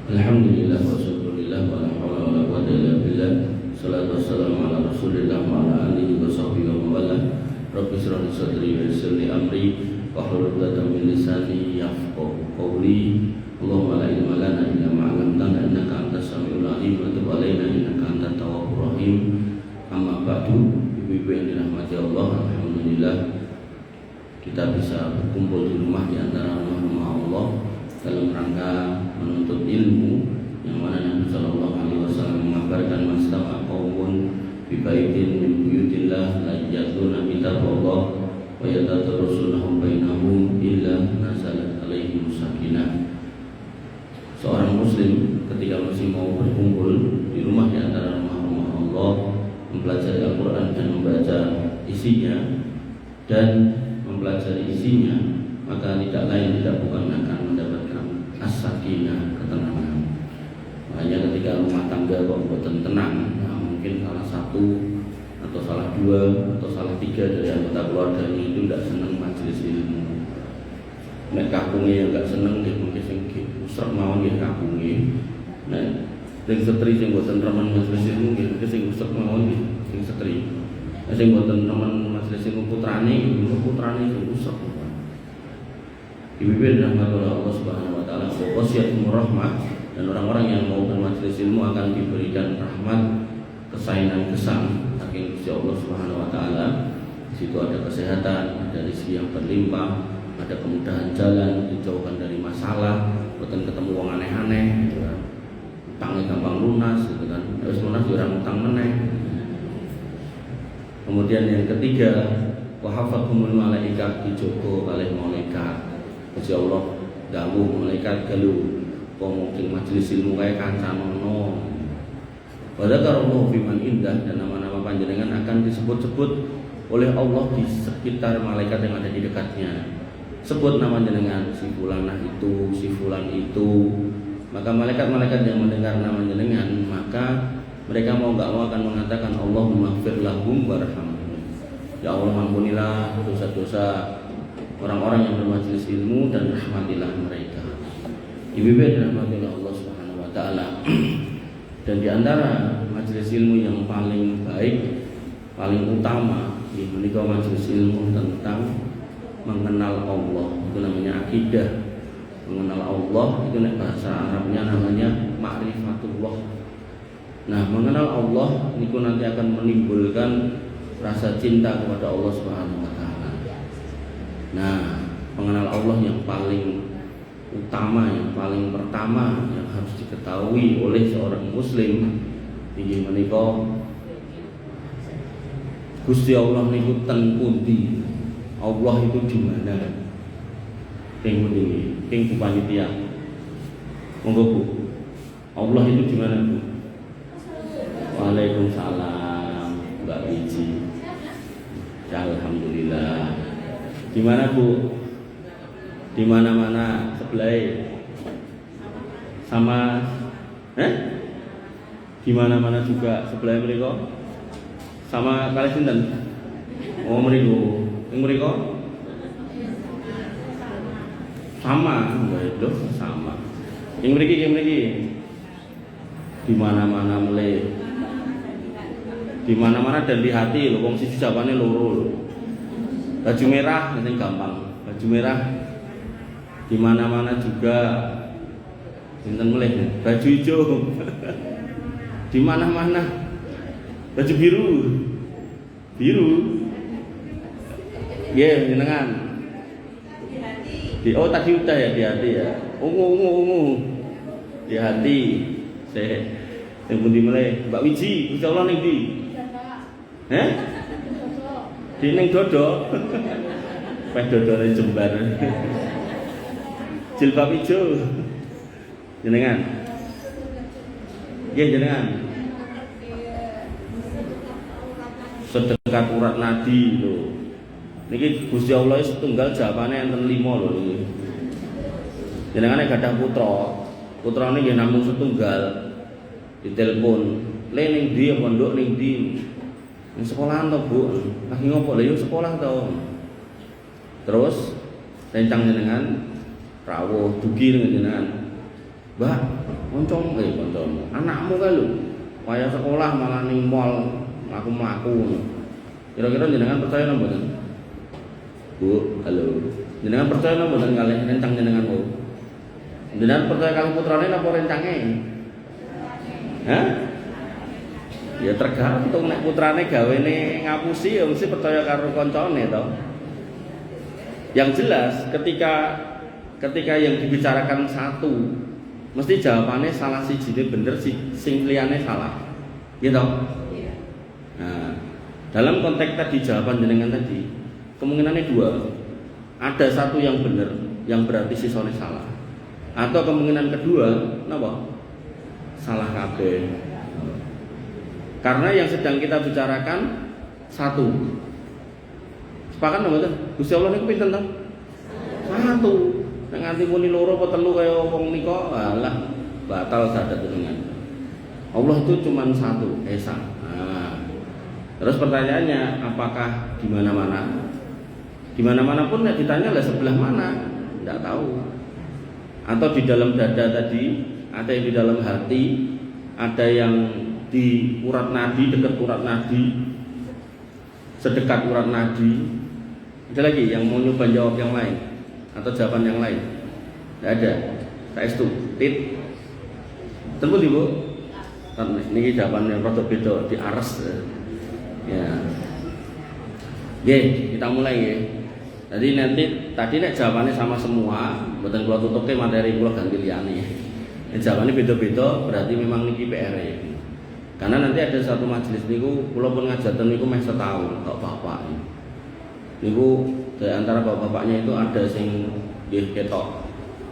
Alhamdulillah wa syukurillah wa la hawla wa la quwwata illa billah. Salatu wassalamu ala Rasulillah wa ala alihi wa sahbihi wa mawala. Rabbi shrah li sadri wa yassir li amri wa hlul 'uqdatam min lisani yafqahu qawli. Allahumma la ilma lana illa ma 'allamtana innaka antas samiul 'alim wa tub 'alaina innaka antat tawwabur rahim. Amma ba'du, ibu-ibu yang dirahmati Allah, alhamdulillah kita bisa berkumpul di rumah di antara rumah-rumah Allah dalam rangka menuntut ilmu, yang mana Nabi Sallallahu Alaihi Wasallam mengabarkan mastama qaumun bi baitin min buyutillah la yatuna kitaballah wa yatadarrasunahu bainahum illa nazalat alaihim sakinah. Seorang muslim ketika masih mau berkumpul di rumah di antara rumah-rumah Allah, mempelajari Al-Quran dan membaca isinya dan mempelajari isinya, maka tidak lain tidak bukan akan mendapatkan as-sakinah, ketenangan. Makanya ketika rumah tangga kok boten tenang, nah mungkin salah satu atau salah dua atau salah tiga dari anggota keluarganya itu tidak senang majelis ilmu. Nek kakunge yang enggak seneng nggih mungkin sing usrek mawon nggih kakunge. Nek sing setri sing boten remen majelis ilmu nggih mungkin sing usrek mawon nggih sing setri. Nek sing boten remen majelis ilmu putrane sing usrek. Ibu-ibu yang dirahmati oleh Allah Subhanahu wa taala, wasiatul rahmah, dan orang-orang yang mau bermajelis ilmu akan diberikan rahmat, kesayangan gesang saking Gusti Allah Subhanahu wa taala. Di situ ada kesehatan, ada rezeki yang berlimpah, ada kemudahan jalan, dijauhkan dari masalah, boten ketemu wong aneh-aneh, gitu kan. Utangnya gampang lunas, gitu kan. Wis lunas orang utang meneh. Kemudian yang ketiga, wa hafathumul malaikat, dijogo kalih malaikat. Gusti Allah dawuh malaikat galuh kok mungkin majelis ilmu kaya kancanono. Wa dzakarallahu fiman indah, dan nama-nama panjenengan akan disebut-sebut oleh Allah di sekitar malaikat yang ada di dekatnya. Sebut nama jenengan si fulanah itu, si fulan itu. Maka malaikat-malaikat yang mendengar nama jenengan, maka mereka mau enggak mau akan mengatakan Allahumma ighfir lahum warhamhum. Ya Allah, ampunilah dosa-dosa orang-orang yang bermajelis ilmu dan rahmatilah mereka. Ibu-ibu dirahmati oleh Allah Subhanahu wa taala. Dan di antara majelis ilmu yang paling baik, paling utama, ini menika majelis ilmu tentang mengenal Allah. Itu namanya akidah. Mengenal Allah itu bahasa Arabnya namanya ma'rifatullah. Nah, mengenal Allah niku nanti akan menimbulkan rasa cinta kepada Allah Subhanahu wa taala. Nah, mengenal Allah yang paling utama, yang paling pertama yang harus diketahui oleh seorang muslim inggih menika Gusti Allah niku ten pundi. Allah itu di mana? King pundi? King Bu Panitia. Monggo Bu. Allah itu di mana, Bu? Waalaikumsalam, Mbak Wiji. Alhamdulillah. Di mana, Bu? Di mana-mana sebelah sama di mana-mana juga sebelah mereka sama kali sinten? Oh, mereka. Yang mereka sama, loh, sama. Yang mereka di mana-mana mulai, di mana-mana dan di hati loh. Wong siji jawabannya loro. Baju merah nanti gampang. Baju merah di mana-mana juga. Sinten mulai? Baju hijau di mana-mana. Baju biru. Jenengan. Oh tadi udah ya, di hati ya. Ungu. Di hati. Yang pundi mulai Mbak Wiji, insyaallah ning ndi? Di ning dodo. Peh dodone jembar. Jilbab hijau. Jenengan. Nggih jenengan. Sedekat urat nadi lho. Niki Gusti Allah setunggal jawabane enten 5 lho niki. Jenengan nek gadah putra, putrane nggih namung setunggal. Ditelepon, "Le ning ndi apa nduk ning ndi?" "Ning sekolahan to, Bu." "Lagi ngopo?" "Lah yo sekolah to." Terus rencang jenengan rawuh dugi dengan jenengan. "Mbak, kancamu. Anakmu kae lho. Waya sekolah malah ning mall mlaku-mlaku. Kira-kira jenengan percaya napa mboten? Bu, halo. Jenengan percaya napa mboten kalih rencang jenengan Bu? Jenengan percaya kalih putrane napa rencange? Hah? Ya tergantung nek putrane gawene ngapusi ya mesti percaya karo kancane to. Yang jelas ketika yang dibicarakan satu mesti jawabannya salah sijine bener sing liyane salah. Gitu. Nah, dalam konteks tadi jawaban jenengan tadi kemungkinannya dua. Ada satu yang benar, yang berarti sisone salah. Atau kemungkinan kedua, napa? Salah kabeh. Karena yang sedang kita bicarakan satu. Sepakat napa mboten? Gusti Allah niku pinten to? Satu. Nek nganti muni loro apa telu kaya wong nika, alah batal sadat dengan. Allah itu cuma satu, esa. Nah. Terus pertanyaannya, apakah di mana-mana? Di mana-mana pun ditanya lah sebelah mana, tidak tahu. Atau di dalam dada tadi, ada yang di dalam hati, ada yang di urat nadi, dekat urat nadi, sedekat urat nadi. Ada lagi yang mau nyoba jawab yang lain atau jawaban yang lain? Tidak ada. Saestu, tit. Tunggu Ibu. Ini jawabannya rada beda di ares. Ya. Oke, kita mulai ya. Jadi nanti tadi nek jawabannya sama semua, mboten kula tutuke materi kula ganti liyane. Nek jawabannya beda-beda berarti memang niki PR ya. Karena nanti ada satu majelis niku kula pun ngajaten niku meh setahun kok bapak. Niku di antara bapak-bapaknya itu ada sing nggih ketok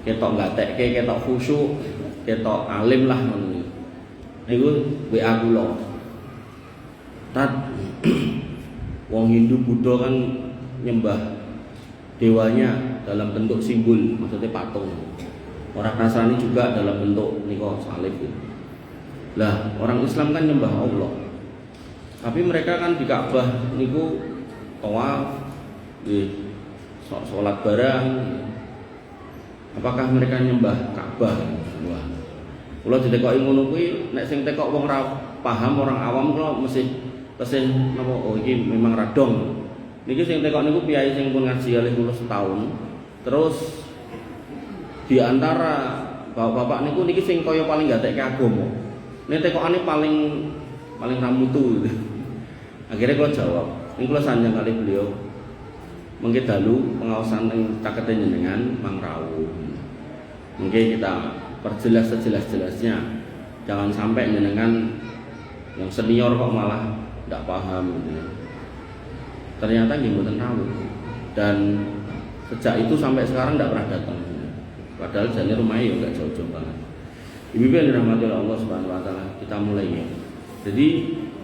gatekke, ketok khusyuk, ketok alim lah ngono. Niku WA kula. Tat wong Hindu Buddha kan nyembah dewanya dalam bentuk simbol, maksudnya patung. Orang Nasrani juga dalam bentuk niko salib. Lah, orang Islam kan nyembah Allah. Tapi mereka kan di Ka'bah niku tawaf, sholat bareng. Apakah mereka nyembah Ka'bah? Wah. Kula ditekoki ngono kuwi nek sing tekok wong ra paham, orang awam kula mesti napa oh iki memang radong. Niki sing tekok niku piyai sing pun ngaji kalih kula setahun. Terus di antara bapak-bapak niku niki sing kaya paling gatekke agama. Nek tekokane paling ramutu gitu. Akhirnya kula jawab, niku kula sanjang kali beliau. Mengke dalu pengawasan ning cakete jenengan Mang Rawuh. Mungkin kita perjelas sejelas-jelasnya. Jangan sampai jenengan yang senior kok malah tidak paham gitu. Ternyata nggih mboten rawuh. Dan sejak itu sampai sekarang tidak pernah datang. Padahal jane rumahnya juga jauh-jauh banget. Ibu-ibu yang dirahmati oleh Allah Subhanahu wa taala, kita mulai ya. Jadi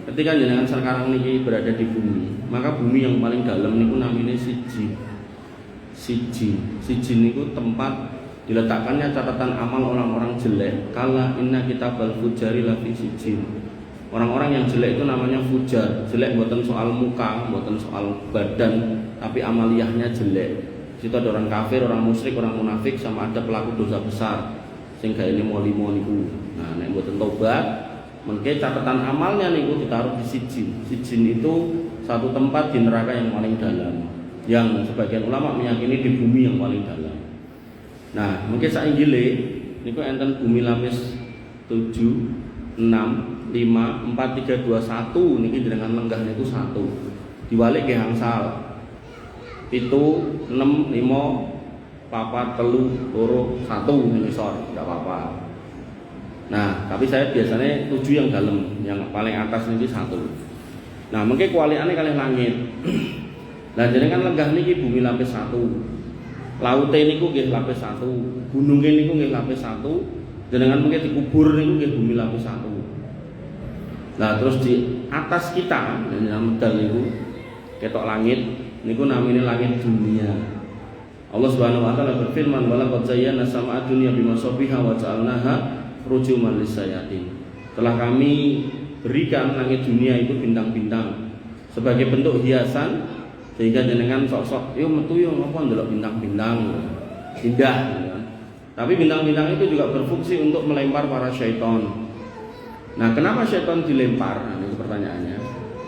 ketika jenengan sekarang niki berada di bumi, maka bumi yang paling dalam niku namanya sijin. Sijin niku tempat diletakkannya catatan amal orang-orang jelek. Kala inna kitabal fujari lafi sijin. Orang-orang yang jelek itu namanya fujar. Jelek bukan soal muka, bukan soal badan, tapi amaliyahnya jelek. Situ ada orang kafir, orang musyrik, orang munafik, sama ada pelaku dosa besar. Sehingga ini mau niku. Nah, nek buatan tobat, mungkin catatan amalnya niku ditaruh di sijin. Sijin itu satu tempat di neraka yang paling dalam. Yang sebagian ulama meyakini di bumi yang paling dalam. Nah, mungkin sainggile niku enten bumi lapis 7, 6, 5, 4, 3, 2, 1 niki dengan lenggah niku 1. Diwalik ke hangsal. 7, 6, 5, 4, 3, 2, 1 niki sor, enggak apa-apa. Nah, tapi saya biasanya 7 yang dalam, yang paling atas niki 1. Nah, mungkin kualiannya kali langit. Lah jenengan lenggah niki bumi lapis 1. Laute niku nggih lapis 1, gununge niku nggih lapis 1. Jenengan mungkin dikubur niku nggih bumi lapis 1. Nah terus di atas kita yang medal niku ketok langit niku namanya langit dunia. Allah Subhanahu wa taala berfirman wala qad zayyana sama'a dunya bimasabiha wa ja'alnaha rujuman lisayatin. Telah kami berikan langit dunia itu bintang-bintang sebagai bentuk hiasan sehingga jenengan sok-sok yo metu yo ngopo ndelok bintang-bintang indah ya. Tapi bintang-bintang itu juga berfungsi untuk melempar para syaitan. Nah, kenapa syaitan dilempar? Nah, itu pertanyaannya.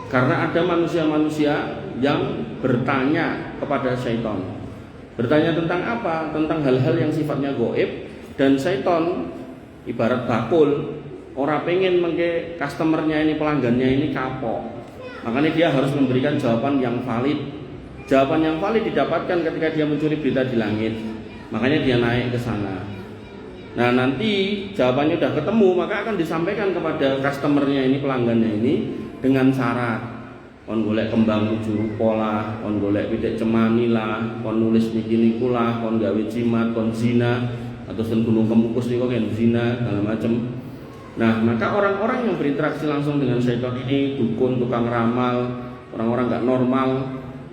Karena ada manusia-manusia yang bertanya kepada syaitan. Bertanya tentang apa? Tentang hal-hal yang sifatnya gaib. Dan syaitan ibarat bakul, orang pengen mengke customernya ini, pelanggannya ini kapok. Makanya dia harus memberikan jawaban yang valid. Jawaban yang valid didapatkan ketika dia mencuri berita di langit. Makanya dia naik ke sana. Nah, nanti jawabannya udah ketemu, maka akan disampaikan kepada customernya ini, pelanggannya ini dengan syarat. Kon golek kembang 7 rupa lah, kon golek pitik cemani lah, kon nulis niki-niku lah, kon gawe jimat, kon zina, atau sen gunung kemukus niku kan zina, segala macam. Nah, maka orang-orang yang berinteraksi langsung dengan syaitan ini, dukun, tukang ramal, orang-orang nggak normal,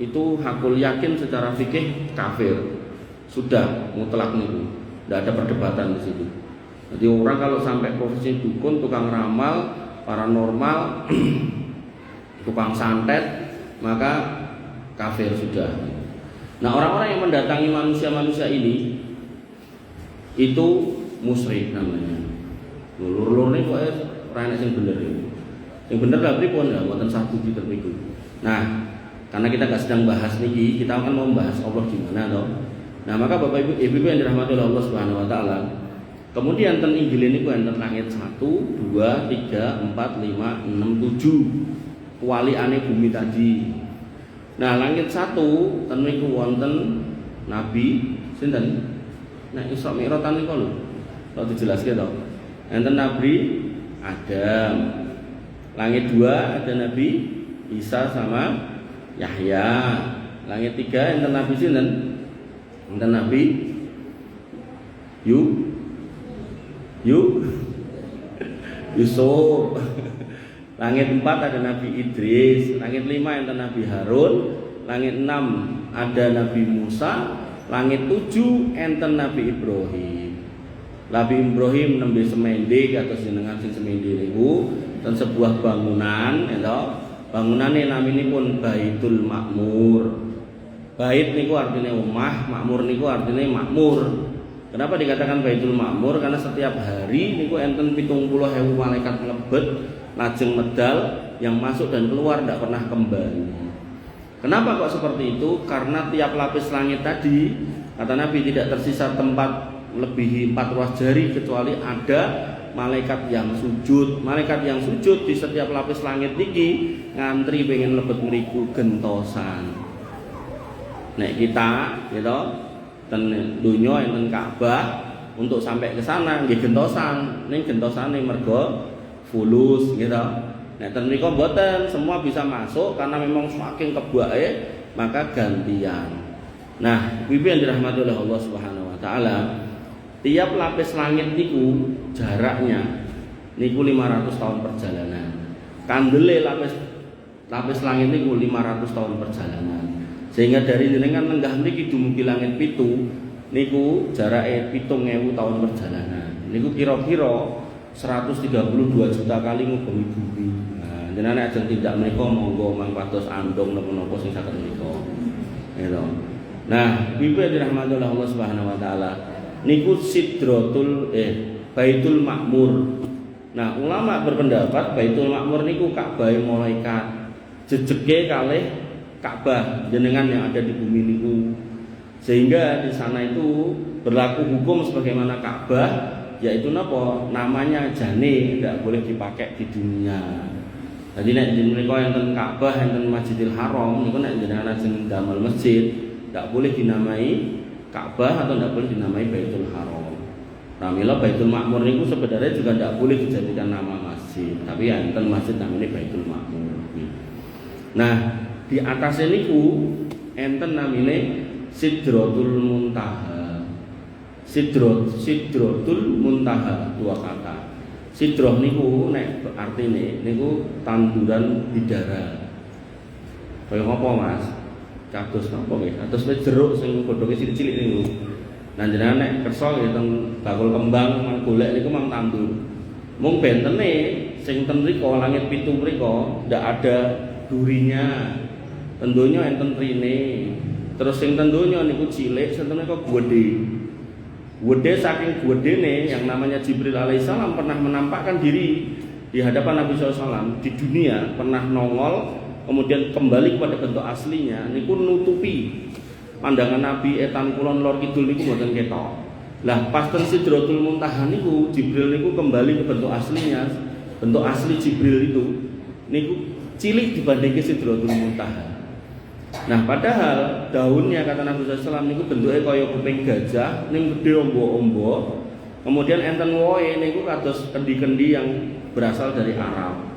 itu hakul yakin secara fikih kafir. Sudah mutlak niku, tidak ada perdebatan di situ. Jadi orang kalau sampai profesi dukun, tukang ramal, paranormal, tukang santet, maka kafir sudah. Nah, orang-orang yang mendatangi manusia-manusia ini itu musyrik namanya. Lur-lur ini kok ora enak sing bener iki. Sing bener lah pripun ya, mboten satu gitu niku. Nah, karena kita nggak sedang bahas niki, kita akan membahas Allah di mana toh. Nah, maka Bapak Ibu yang dirahmati oleh Allah Subhanahu wa taala, kemudian ten Injil niku enten langit 1, 2, 3, 4, 5, 6, 7. Waliane bumi tadi. Nah, langit 1 ten niku wonten nabi sinten? Nah, Isra Mi'raj niku lho. Kalau dijelaske to. Enten Nabi Adam. Langit 2 ada Nabi Isa sama Yahya. Langit 3 enten Nabi sinten? Enten Nabi Yusuf. Langit 4 ada Nabi Idris. Langit 5 enten Nabi Harun. Langit 6 ada Nabi Musa. Langit 7 enten Nabi Ibrahim. Nabi Ibrahim nembe semende kados jenengan sing semende niku ten sebuah bangunan, ya. Bangunane naminipun Baitul Makmur. Bait niku artinya omah, makmur niku artinya makmur. Kenapa dikatakan Baitul Makmur? Karena setiap hari niku enten 70.000 malaikat mlebet lajeng medal, yang masuk dan keluar tidak pernah kembali. Kenapa kok seperti itu? Karena tiap lapis langit tadi, kata Nabi, tidak tersisa tempat melebihi 4 ruas jari kecuali ada malaikat yang sujud. Malaikat yang sujud di setiap lapis langit niki ngantri pengen lebet mriku gentosan. Nek kita gitu ten donya enten Ka'bah, untuk sampai ke sana nggih gentosan. Ning gentosane mergo fulus gitu. Nek ten mriku mboten semua bisa masuk karena memang saking kebake maka gantian. Nah, Bibi yang dirahmati oleh Allah Subhanahu wa taala, tiap lapis langit niku jaraknya niku 500 tahun perjalanan. Kandele lapis langit niku 500 tahun perjalanan. Sehingga dari jenengan lenggah niki dumugi langit 7 niku jarake 7.000 tahun perjalanan. Niku kira-kira 132 juta kali ngubengi bumi. Nah, jenengan ajeng tidak menika monggo mangpados andong napa-napa sing saged menika. Gitu. Nah, Bibi dirahmati oleh Allah Subhanahu wa taala, niku Baitul Makmur. Nah, ulama berpendapat Baitul Makmur niku Ka'bah malaikat. Jejege kalih Ka'bah jenengan yang ada di bumi niku. Sehingga di sana itu berlaku hukum sebagaimana Ka'bah, yaitu napa? Namanya jane, tidak boleh dipakai di dunia. Jadi nek menika enten Ka'bah, enten Masjidil Haram, niku nek jenengan ajeng damel masjid, tidak boleh dinamai Ka'bah atau tidak boleh dinamai Baitul Haram. Pramila Baitul Makmur niku sebenarnya juga tidak boleh dijadikan nama masjid, tapi ya enten masjid namanya Baitul Makmur. Nah, di atas niku enten namine Sidratul Muntaha. Sidratul Muntaha, 2 kata. Sidroh niku nek artine niku tanduran bidara. Kaya apa, Mas? Kados napa nggih? Kados jeruk sing godhonge cilik-cilik niku. Nah, jenengan nek kersa nggih teng bakul kembang mang golek niku mang tandur. Mung bentene sing ten mriko langit 7 mriko ndak ada durinya. Tentunya enten trine. Terus sing tentunya niku cilik, sing niku gedhe. Gede saking gedene yang namanya Jibril alaihissalam pernah menampakkan diri di hadapan Nabi SAW di dunia, pernah nongol kemudian kembali kepada bentuk aslinya niku nutupi pandangan Nabi etan kulon lor kidul niku mboten ketok. Lah pas ten Sidratul Muntaha niku Jibril niku kembali ke bentuk aslinya, bentuk asli Jibril itu niku cilik dibandingke Sidratul Muntaha. Nah padahal daunnya kata Nabi SAW niku bentuknya kaya kuping gajah, ning gede ombo-ombo. Kemudian enten wohe niku kados kendi-kendi yang berasal dari Arab.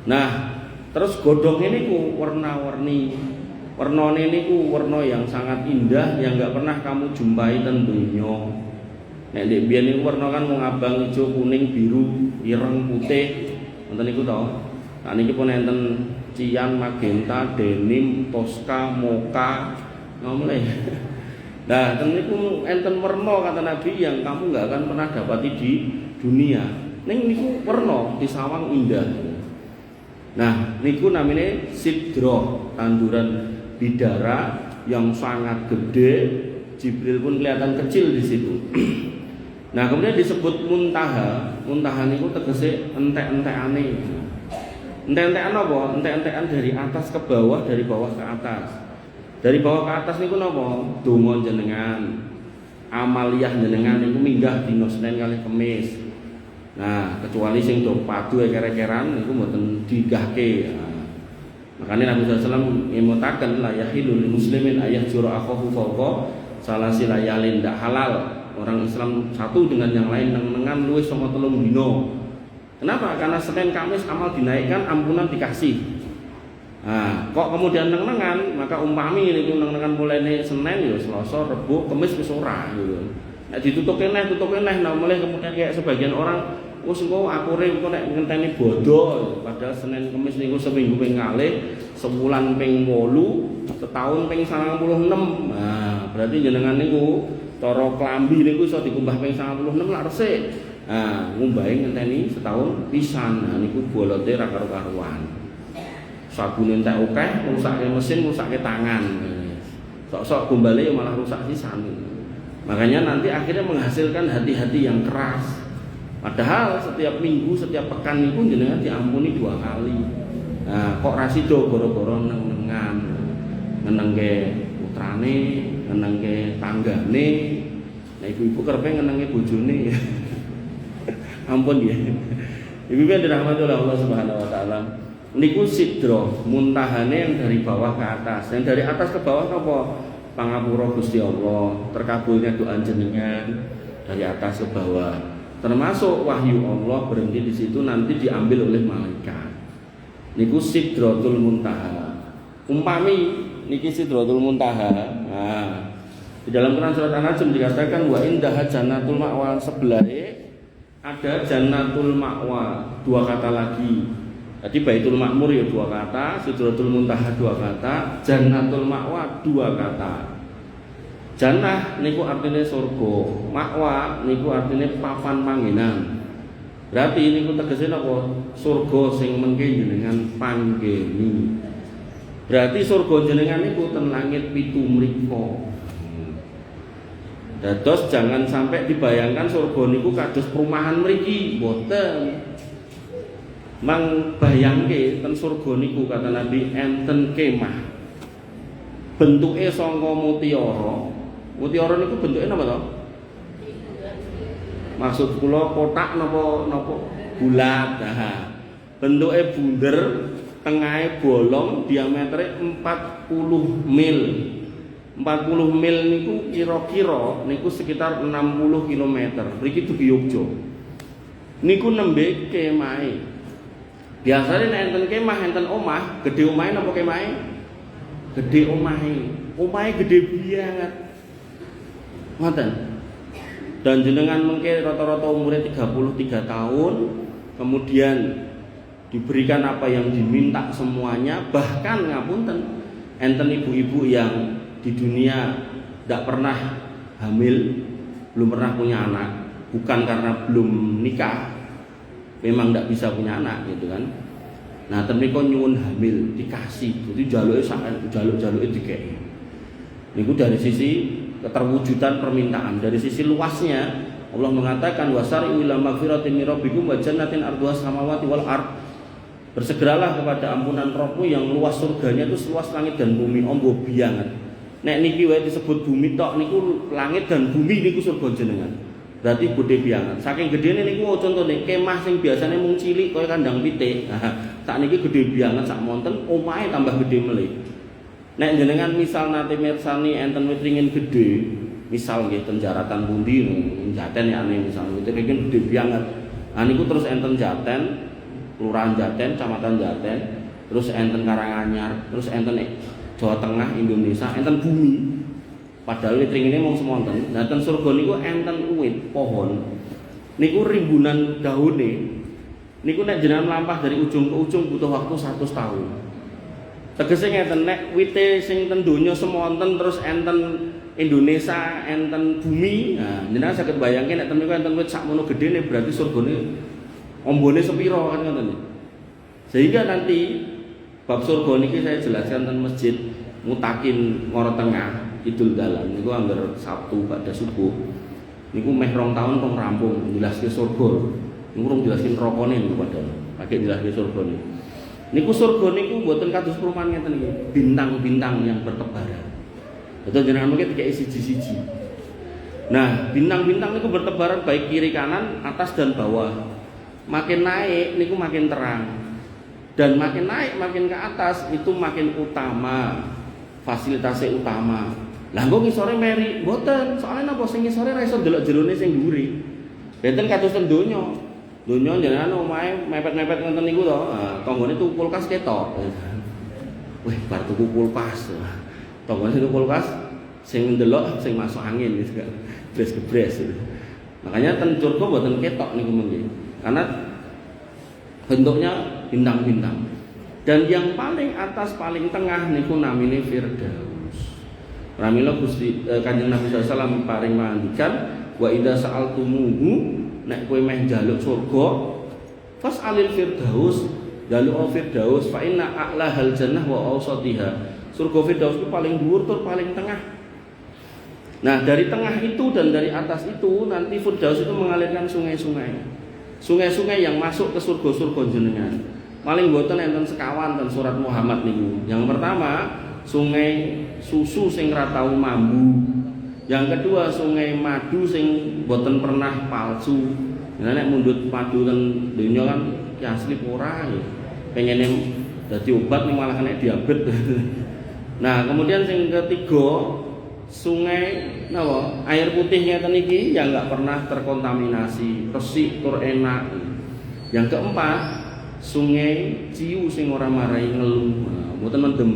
Nah terus godhongnya niku warna-warni, warnane niku warna yang sangat indah yang nggak pernah kamu jumpai ten donya. Nek ndek biyen niku warna kan mung abang, ijo, kuning, biru, ireng, putih, ngoten niku to. Nah niki pun enten cian, magenta, denim, tosca, mocha, ngomle. Nah, niku enten warna kata Nabi yang kamu nggak akan pernah dapati di dunia. Ning niku warna di sawang indah. Nah, niku namanya sidroh, tanduran bidara yang sangat gede. Jibril pun kelihatan kecil di situ. Nah, kemudian disebut muntaha. Muntaha niku tegese entek-entekane. Entek-entekan apa? Entek-entekan dari atas ke bawah, dari bawah ke atas. Dari bawah ke atas niku napa? Donga jenengan, amaliyah jenengan niku minggah dina Senin kalih Kamis. Nah, kecuali sing do padu eker-ekeran niku mboten digahke. Nah, makanya Nabi SAW ngimutaken la yahilul muslimin ayah jura akhahu fawqa salasi layalin, ndak halal orang Islam satu dengan yang lain neng-nengan luwih saka 3 dina. Kenapa? Karena Senin Kamis amal dinaikkan, ampunan dikasih. Nah, kok kemudian neng-nengan, maka umpami niku neng-nengan mulai Senin ya Selasa, Rebo, Kamis wis ora gitu. Nek ditutuke neh, nah mulai kemudian kayak sebagian orang wis engko akure engko nek ngenteni bodo, padahal Senin Kamis niku seminggu ping kalih, sebulan ping 8, setahun ping 96. Nah, berarti jenengan niku cara klambi niku iso dikumbah ping 96 lak resik. Nah, ngumbahe ngenteni setahun pisan. Nah niku bolote ra karo-karuan. Sabune entek akeh, rusake mesin, rusake tangan. Sok-sok gombale malah rusak sisan. Makanya nanti akhirnya menghasilkan hati-hati yang keras. Padahal setiap minggu, setiap pekan niku jenengan diampuni 2 kali. Nah, kok ra sida gara-gara neng-nengan. Ngenengke putrane, ngenengke tanggane. Nah, ibu-ibu kerepe ngenengke bojone. Ampun ya. Ibu yang dirahmati oleh Allah Subhanahu wa taala. Niku sidroh, muntahane yang dari bawah ke atas. Yang dari atas ke bawah apa? Pangapura Gusti Allah, terkabulnya doa jenengan dari atas ke bawah. Termasuk wahyu Allah berhenti di situ nanti diambil oleh malaikat. Niku Sidratul Muntaha. Umpami niki Sidratul Muntaha. Nah, di dalam Quran surat An-Najm dikatakan wa indaha jannatul ma'wa, sebelahe ada Jannatul Ma'wa, 2 kata lagi. Jadi Baitul Ma'mur ya 2 kata, Sidratul Muntaha 2 kata, Jannatul Ma'wa 2 kata. Jannah niku artinya surga, Ma'wa niku artinya papan panggenan. Berarti niku tegese napa? Surga sing mengke jenengan panggeni. Berarti surga jenengan niku ten langit 7 mriko. Dados jangan sampai dibayangkan surga niku kados perumahan mriki, mboten. Mang bayangke ten surga niku kata Nabi enten kemah. Bentuke saka mutiara. Mutiara niku bentuke napa to? Maksud kula kotak napa bulat. Nah, bentuke bunder, tengahe bolong, diametere 40 mil. 40 mil niku kira-kira niku sekitar 60 km. Mriki dugi Yogya. Niku nembe kemahe. Biasane nek enten kemah enten omah, gedhe omahe napa kemahe? Gedhe omahe. Omahe gedhe banget. Ngoten. Dan jenengan mengke rata-rata umure 33 tahun, kemudian diberikan apa yang diminta semuanya, bahkan ngapunten enten ibu-ibu yang di dunia tidak pernah hamil, belum pernah punya anak, bukan karena belum nikah, memang tidak bisa punya anak gitu kan. Nah temiko nyuwun hamil dikasih, jadi jaluk dikei. Niku dari sisi keterwujudan permintaan. Dari sisi luasnya Allah mengatakan wasari'u ila magfiratin min rabbikum wa jannatin arduha samawati wal ard. Bersegeralah kepada ampunan Rabbmu yang luas surganya itu seluas langit dan bumi. Ombo biangan. Nek niki wae disebut bumi tok niku langit dan bumi niku surga jenengan. Berarti gede biangan. Saking gedene niku contone kemah sing biasane mung cilik kaya kandang pitik. Sak niki gede biangan sak monten omahe tambah gede melih. Nek jenengan misal nate mirsani enten wit ringin gede, misal nggih tenjaratan pundi Jaten ya ane misal wit ringin gede banget. Nah niku terus enten Jaten, Kelurahan Jaten, Kecamatan Jaten, terus enten Karanganyar, terus enten Jawa Tengah Indonesia, enten bumi. Padahal wit ringine mung semonten. Nah ten surga niku enten wit pohon. Niku rimbunan daune. Niku nek jenengan mlampah dari ujung ke ujung butuh waktu 100 tahun. Tegese ngeten nek wite sing ten donya semonten terus enten Indonesia enten bumi. Nah, jenengan saged bayangke nek ten niku enten wit sakmono gedene berarti surgane ombone sepiro kan ngoten. Sehingga nanti bab surga niki saya jelaskan ten masjid Mutakin Ngoro Tengah Idul Dalam niku angger Sabtu pada subuh. Niku meh 2 tahun kok rampung jelaske surga. Niku urung jelasin rokone niku padahal. Pakai jelaske surga niku. Niku surga niku mboten kados perumahan ngeten iki, bintang-bintang yang bertebaran. Betul jenengan mungkin kayak siji-siji. Nah, bintang-bintang niku bertebaran baik kiri kanan, atas dan bawah. Makin naik niku makin terang. Dan makin naik makin ke atas itu makin utama. Fasilitasnya utama. Lah engko ngisore meri, mboten. Soalnya napa sing ngisore ra iso delok jerone sing dhuwure. Benten kados ten donya. Donya jenengan omahe mepet-mepet ngoten niku to. Tanggane tuku kulkas ketok. Wih, bar tuku kulkas. Tanggane tuku kulkas sing ndelok sing masuk angin gitu kan. Bres-gebres gitu. Makanya ten surga mboten ketok niku mengki. Karena bentuknya bintang-bintang. Dan yang paling atas paling tengah niku namine Firdaus. Pramila Gusti Kanjeng Nabi sallallahu alaihi wasallam paring mandikan wa idza sa'altumuhu nek kowe meh njaluk surga fas alil firdaus njaluk firdaus fa inna a'lahal jannah wa awsatiha. Surga firdaus itu paling dhuwur tur paling tengah. Nah, dari tengah itu dan dari atas itu nanti firdaus itu mengalirkan sungai-sungai. Sungai-sungai yang masuk ke surga-surga jenengan. Paling mboten enten sekawan dan surat Muhammad niku. Yang pertama, sungai susu sing ra tau mambu. Yang kedua sungai madu sing boten pernah palsu. Nek mundut madu kan donya kan ki asli ora ya. Pengene dadi obat ning malah kena diabetes. Nah, kemudian sing ketiga sungai napa? Air putih ngeten iki yang enggak pernah terkontaminasi, resik tur enak. Yang keempat, sungai ciu sing ora marai ngelu. Mboten mendem.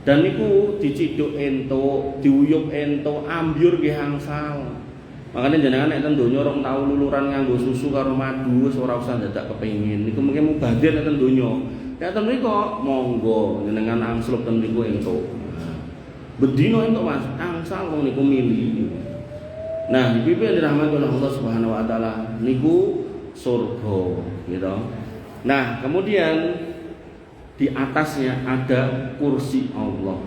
Dan niku diciduk ento, diuyup ento, ambyur nggih angsal. Makanya jenengan nek ten donya rong tau luluran nganggo susu karo madu wis ora usah dadak kepengin. Niku mungkin mubazir nek ten donya. Nek ten mriku monggo jenengan angslup ten mriku ento. Bedino ento Mas, angsal wong niku mili. Nah, iki piye dirahmati oleh Allah Subhanahu wa taala niku surga, gitu. Nah, kemudian di atasnya ada kursi Allah.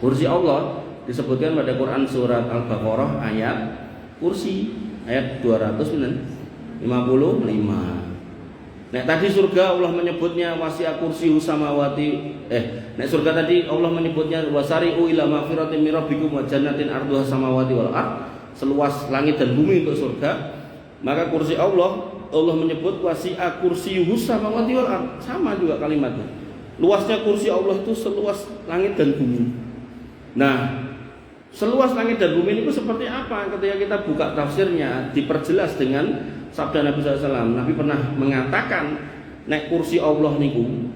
Kursi Allah disebutkan pada Quran surat Al-Baqarah ayat kursi ayat 255. Nek tadi surga Allah menyebutnya wasi'a kursiyyus samawati nek surga tadi Allah menyebutnya wasari'u ila magfiratin min rabbikum wa jannatin arduha samawati wal ard, seluas langit dan bumi untuk surga. Maka kursi Allah menyebut wasi'a kursiyyus samawati wal ard, sama juga kalimatnya. Luasnya kursi Allah itu seluas langit dan bumi. Nah, seluas langit dan bumi itu seperti apa? Ketika kita buka tafsirnya diperjelas dengan sabda Nabi SAW. Nabi pernah mengatakan nek kursi Allah niku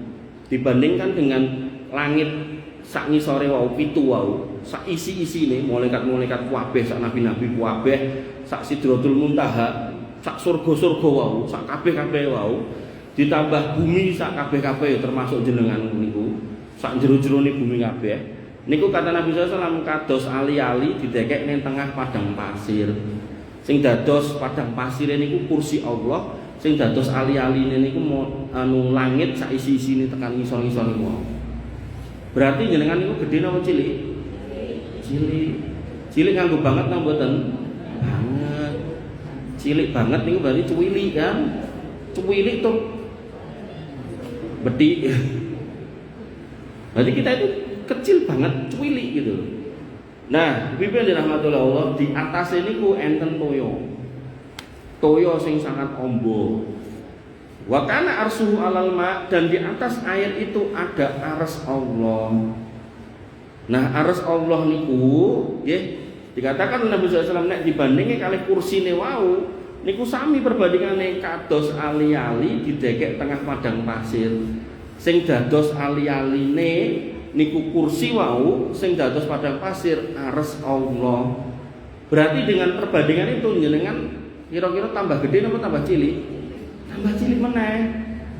dibandingkan dengan langit sak ngisore wau pitu wau, sak isi-isine malaikat-malaikat kabeh, sak nabi-nabi kabeh, sak Sidratul Muntaha, sak surga-surga wau, sak kabeh-kabeh wau, ditambah bumi sak kabeh-kabeh termasuk jenengan niku, sak jero-jerone bumi kabeh. Niku kata Nabi SAW kados ali-ali didekek ning tengah padang pasir. Sing dados padang pasir niku kursi Allah, sing dados ali-aline niku langit sak isi-isine tekan ngisor-ngisor niku. Berarti jenengan niku gedhe napa cilik? Cilik. Cilik nganggo banget nang mboten? Banget. Cilik banget niku berarti cuwili kan? Cuwili tuh bedik. Berarti kita itu kecil banget, cuwili gitu. Nah, piye dirahmati Allah, di atas ini ku enten toyo. Toyo sing sangat ombo. Wa kana arsuhu alal ma, dan di atas air itu ada arsy Allah. Nah, arsy Allah niku nggih dikatakan Nabi SAW nek dibandingi kalih kursine wau niku sami perbandingane kados ali-ali didekek tengah padang pasir. Sing dados ali-aline niku kursi wau, sing dados padang pasir arsy Allah. Berarti dengan perbandingan itu jenengan kira-kira tambah gede apa tambah cilik? Tambah cilik meneh.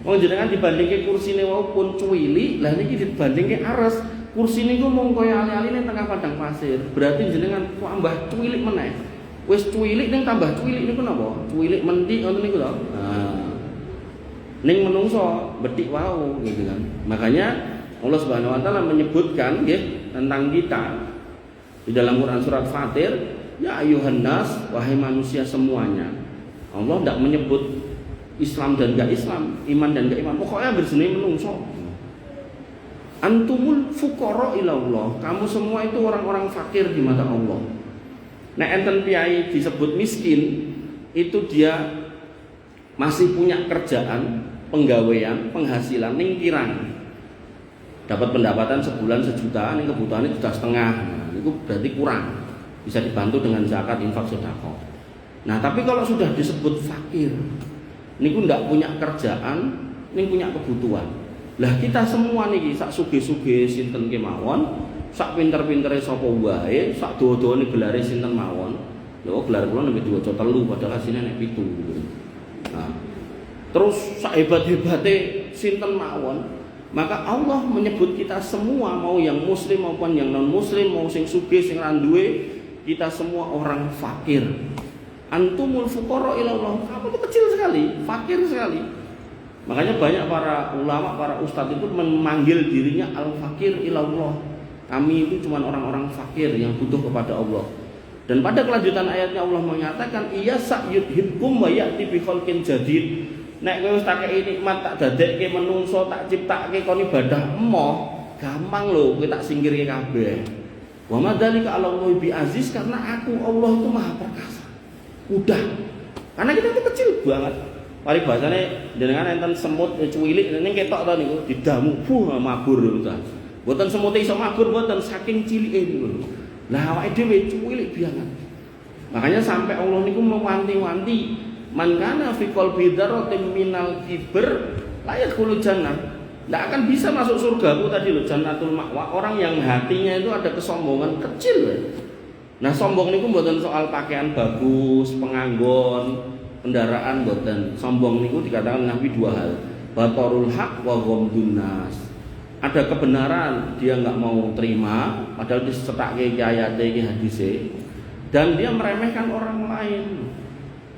Wong jenengan dibandingke kursine wau pun cuwili, lah niki dibandingke ares. Kursi niku mung kaya ali-aline tengah padang pasir. Berarti jenengan tambah cuwilik meneh. Wis cuwilik ning tambah cuwilik niku napa? Cuwilik mentik ngoten niku lho. Nah. Ning menungso betik wau gitu kan. Makanya Allah Subhanahu wa taala menyebutkan nggih tentang kita di dalam Quran surat Fatir, ya ayuhan nas, wahai manusia semuanya. Allah tidak menyebut Islam dan gak Islam, iman dan gak iman. Pokoknya berjenis menungso. Antumul fuqara ila Allah. Kamu semua itu orang-orang fakir di mata Allah. Nah, enten piyai disebut miskin, itu dia masih punya kerjaan, penggawean, penghasilan ning kirang. Dapat pendapatan sebulan 1 juta, ning kebutuhannya 1,5 juta. Nah, itu berarti kurang. Bisa dibantu dengan zakat, infak, sedekah. Nah, tapi kalau sudah disebut fakir, niku ndak punya kerjaan, ning punya kebutuhan. Lah kita semua niki sak sugih-sugih sinten kemawon, sak pinter-pintere sapa wae, sak dawa-dawane gelare sinten mawon. Lho gelar kula nembe diwaca 3 padahal asline nek 7. Nah, terus sak hebat-hebate sinten mawon, maka Allah menyebut kita semua, mau yang muslim maupun yang non muslim, mau sing sugih sing ra duwe, kita semua orang fakir. Antumul fuqara ila Allah. Kamu itu kecil sekali, fakir sekali. Makanya banyak para ulama, para ustadz itu memanggil dirinya al-fakir ilallah. Kami itu cuma orang-orang fakir yang butuh kepada Allah. Dan pada kelanjutan ayatnya Allah menyatakan, iya sa'yudhibkum wa ya'ti bi khalqin jadid. Nek kowe wis tak kei nikmat, tak dadekke menungso, tak ciptake kon ibadah emoh, gampang lho kowe tak singkirke kabeh. Wa madzalika 'ala Allah bi aziz, karena aku Allah itu maha perkasa. Udah. Karena kita itu kecil banget. Mari bahasane jenengan enten semut cuwilik ning ketok to niku didamu mabur ta. Mboten semute iso mabur mboten saking cilike niku. Lah awake dhewe cuwilik banget. Makanya sampai Allah niku mewanti-wanti, man kana fi qalbi dzarratin minal kibr la yadkhulul jannah. Nggak akan bisa masuk surga. Itu tadi loh jannatul ma'wa. Orang yang hatinya itu ada kesombongan kecil. Nah, sombong niku mboten soal pakaian bagus, penganggon, kendaraan boten. Sombong niku dikatakan Nabi 2 hal. Batorul haq wa ghamdun nas. Ada kebenaran dia nggak mau terima padahal dicetakake iki ayate iki hadise, dan dia meremehkan orang lain.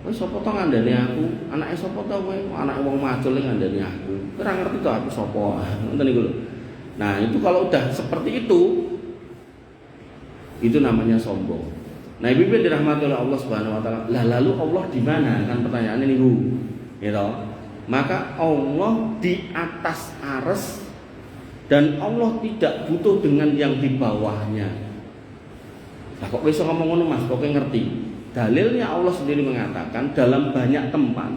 Wis sapa to ngandani aku? Anake sapa to kowe? Anake wong macul ngandani aku. Ora ngerti to aku sapa. Ngoten niku lho. Nah, itu kalau udah seperti itu namanya sombong. Nah, ibu dirahmati oleh Allah Subhanahu wa taala. Lah lalu Allah di mana? Kan pertanyaannya niku. Gitu. Maka Allah di atas arsy dan Allah tidak butuh dengan yang di bawahnya. Lah kok bisa ngomong ngono Mas? Kok ngerti? Dalilnya Allah sendiri mengatakan dalam banyak tempat